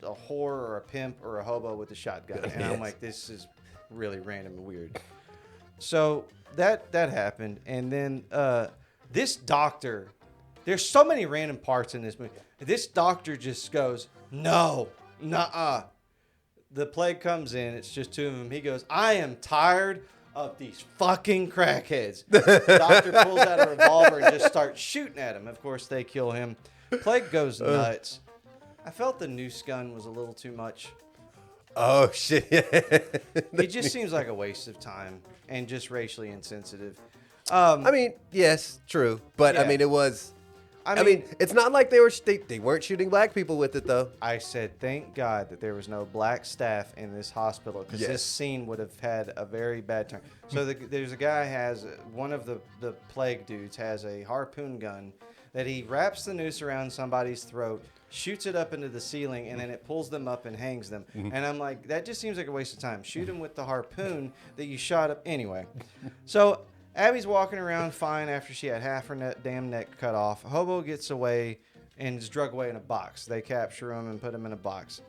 Speaker 2: whore or a pimp or a hobo with a shotgun. And I'm like, this is really random and weird. So that happened, and then this doctor. There's so many random parts in this movie. This doctor just goes, no, nuh-uh. The plague comes in. It's just two of them. He goes, I am tired of these fucking crackheads. The doctor pulls out a revolver and just starts shooting at him. Of course, they kill him. Plague goes nuts. I felt the noose gun was a little too much.
Speaker 1: Oh, shit.
Speaker 2: It just seems like a waste of time and just racially insensitive.
Speaker 1: Yes, true. But,
Speaker 2: yeah.
Speaker 1: it was... I mean, it's not like they weren't shooting black people with it, though.
Speaker 2: I said, thank God that there was no black staff in this hospital, because this scene would have had a very bad turn. So there's a guy one of the plague dudes has a harpoon gun that he wraps the noose around somebody's throat, shoots it up into the ceiling, and then it pulls them up and hangs them. Mm-hmm. And I'm like, that just seems like a waste of time. Shoot him with the harpoon that you shot up anyway. So Abby's walking around fine after she had half her damn neck cut off. Hobo gets away and is drug away in a box. They capture him and put him in a box.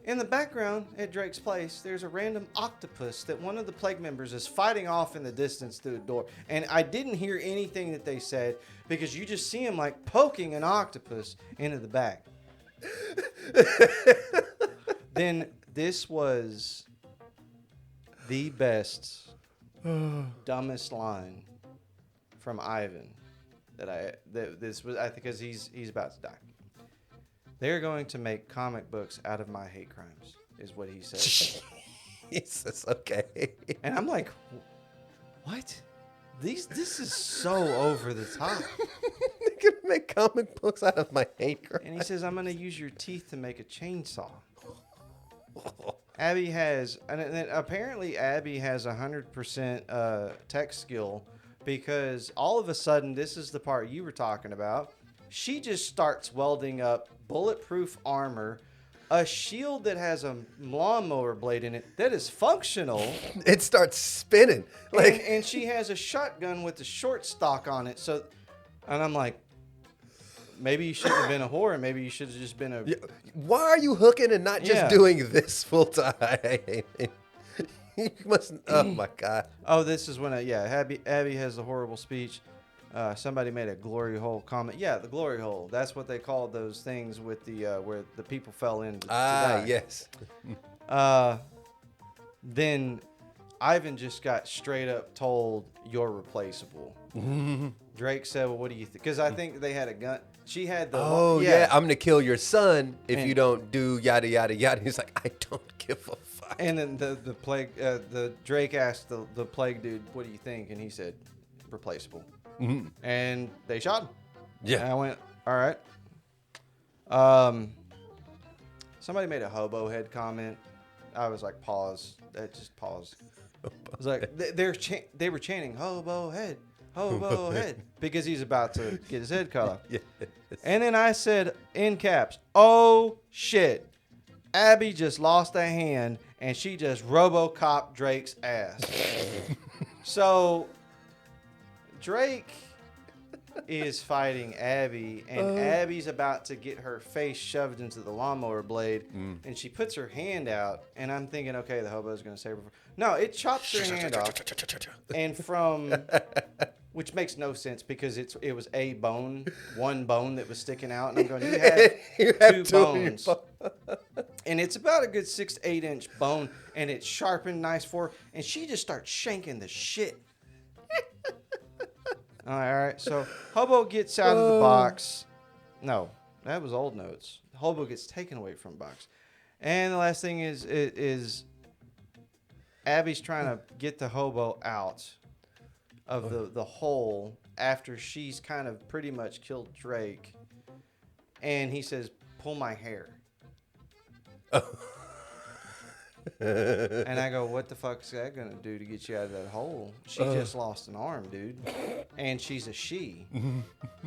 Speaker 2: In the background at Drake's place, there's a random octopus that one of the plague members is fighting off in the distance through the door. And I didn't hear anything that they said because you just see him like poking an octopus into the back. Then this was the best, dumbest line from Ivan this was, I think, because he's about to die. They're going to make comic books out of my hate crimes, is what he said.
Speaker 1: Jesus, okay.
Speaker 2: And I'm like, what? This is so over the top.
Speaker 1: They're gonna make comic books out of my hate crime.
Speaker 2: And he says, I'm going to use your teeth to make a chainsaw. Abby has, and apparently Abby has 100% tech skill, because all of a sudden, this is the part you were talking about, she just starts welding up bulletproof armor, a shield that has a lawnmower blade in it that is functional.
Speaker 1: It starts spinning.
Speaker 2: And she has a shotgun with the short stock on it. So, and I'm like, maybe you shouldn't have been a whore. Maybe you should have just been a...
Speaker 1: Why are you hooking and not just doing this full time? You must... Oh, my God.
Speaker 2: Oh, this is when... Abby has the horrible speech. Somebody made a glory hole comment. Yeah, the glory hole. That's what they called those things with the where the people fell in. To die.
Speaker 1: Yes.
Speaker 2: Then Ivan just got straight up told, "You're replaceable." Drake said, "Well, what do you think?" Because I think they had a gun. She had the.
Speaker 1: Oh yeah, I'm gonna kill your son if you don't do yada yada yada. He's like, I don't give a fuck.
Speaker 2: And then the plague, the Drake asked the plague dude, "What do you think?" And he said, "Replaceable." Mm-hmm. And they shot him.
Speaker 1: Yeah.
Speaker 2: And I went, all right. Somebody made a hobo head comment. I was like, pause. Just pause. I was like, they were chanting hobo head, because he's about to get his head cut off. Yes. And then I said in caps, oh shit, Abby just lost a hand and she just RoboCop Drake's ass. So Drake is fighting Abby, and Abby's about to get her face shoved into the lawnmower blade, and she puts her hand out, and I'm thinking, okay, the hobo's going to save her. No, it chops her hand off, and which makes no sense because it was one bone that was sticking out, and I'm going, you have two bones. And it's about a good 6 to 8 inch bone, and it's sharpened nice for her, and she just starts shanking the shit. All right. So Hobo gets out of the box. No, that was old notes. Hobo gets taken away from the box. And the last thing is Abby's trying to get the Hobo out of the hole after she's kind of pretty much killed Drake. And he says, pull my hair. And I go, what the fuck is that going to do to get you out of that hole? She just lost an arm, dude. And she's a she.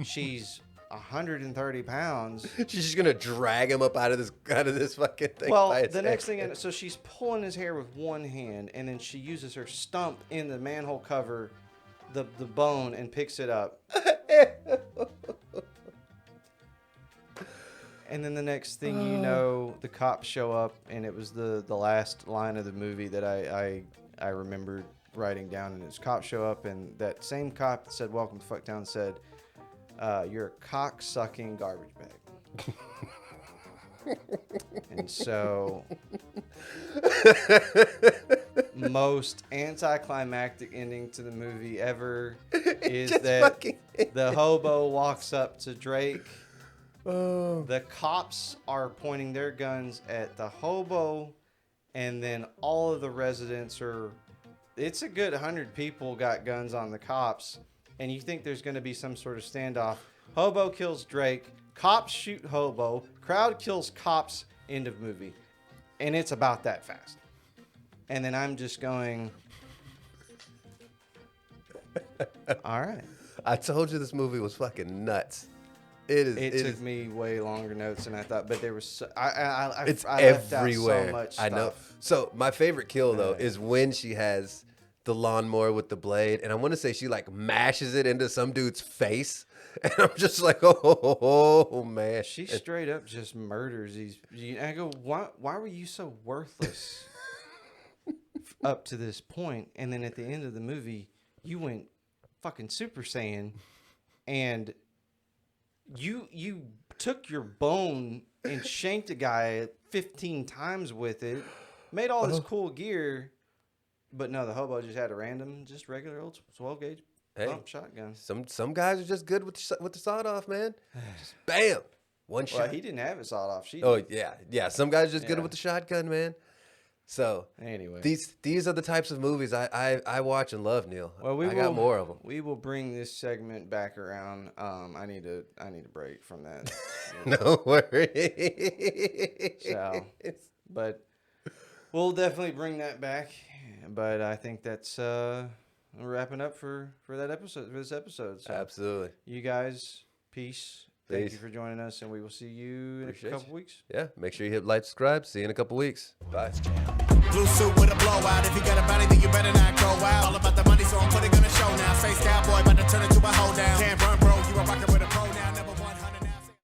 Speaker 2: She's 130 pounds.
Speaker 1: She's just going to drag him up out of this fucking thing.
Speaker 2: Well, the next thing, so she's pulling his hair with one hand, and then she uses her stump in the manhole cover, the bone, and picks it up. And then the next thing you know, the cops show up, and it was the last line of the movie that I remembered writing down. And it's cops show up, and that same cop that said, welcome to Fucktown, said, you're a cock-sucking garbage bag. And so, most anticlimactic ending to the movie ever is that the hobo walks up to Drake. The cops are pointing their guns at the hobo, and then all of the residents it's a good 100 people got guns on the cops, and you think there's going to be some sort of standoff. Hobo kills Drake, cops shoot Hobo, crowd kills cops, end of movie. And it's about that fast. And then I'm just going, all right.
Speaker 1: I told you this movie was fucking nuts.
Speaker 2: It took me way longer notes than I thought, but there was I
Speaker 1: it's
Speaker 2: left
Speaker 1: everywhere.
Speaker 2: Out so much
Speaker 1: I know.
Speaker 2: stuff.
Speaker 1: So my favorite kill though is when she has the lawnmower with the blade, and I want to say she like mashes it into some dude's face, and I'm just like, oh man.
Speaker 2: She straight up just murders these. I go, why were you so worthless up to this point? And then at the end of the movie, you went fucking Super Saiyan, and you took your bone and shanked a guy 15 times with it, made all this cool gear, but no, the hobo just had a random, just regular old 12 gauge pump shotgun.
Speaker 1: Some guys are just good with the sawed off, man. Just bam, one shot.
Speaker 2: Well, he didn't have it sawed off. She
Speaker 1: Oh
Speaker 2: did.
Speaker 1: yeah. Some guys are just good with the shotgun, man. So
Speaker 2: Anyway,
Speaker 1: these are the types of movies I watch and love, Neal.
Speaker 2: well,
Speaker 1: I got more of them.
Speaker 2: We will bring this segment back around. I need a break from that.
Speaker 1: No worries.
Speaker 2: So, but we'll definitely bring that back. But I think that's wrapping up for that episode, for this episode. So
Speaker 1: Absolutely.
Speaker 2: you guys, peace. Thank
Speaker 1: Peace.
Speaker 2: you for joining us, and we will see you in a couple weeks.
Speaker 1: Yeah, make sure you hit like, subscribe. See you in a couple weeks. Bye.
Speaker 9: Blue suit with a blowout. If you got a body, then you better not go out. All about the money, so I'm putting on a show now. Face cowboy, about to turn it to a hold down. Can't run, bro. You a rocker with a pro now.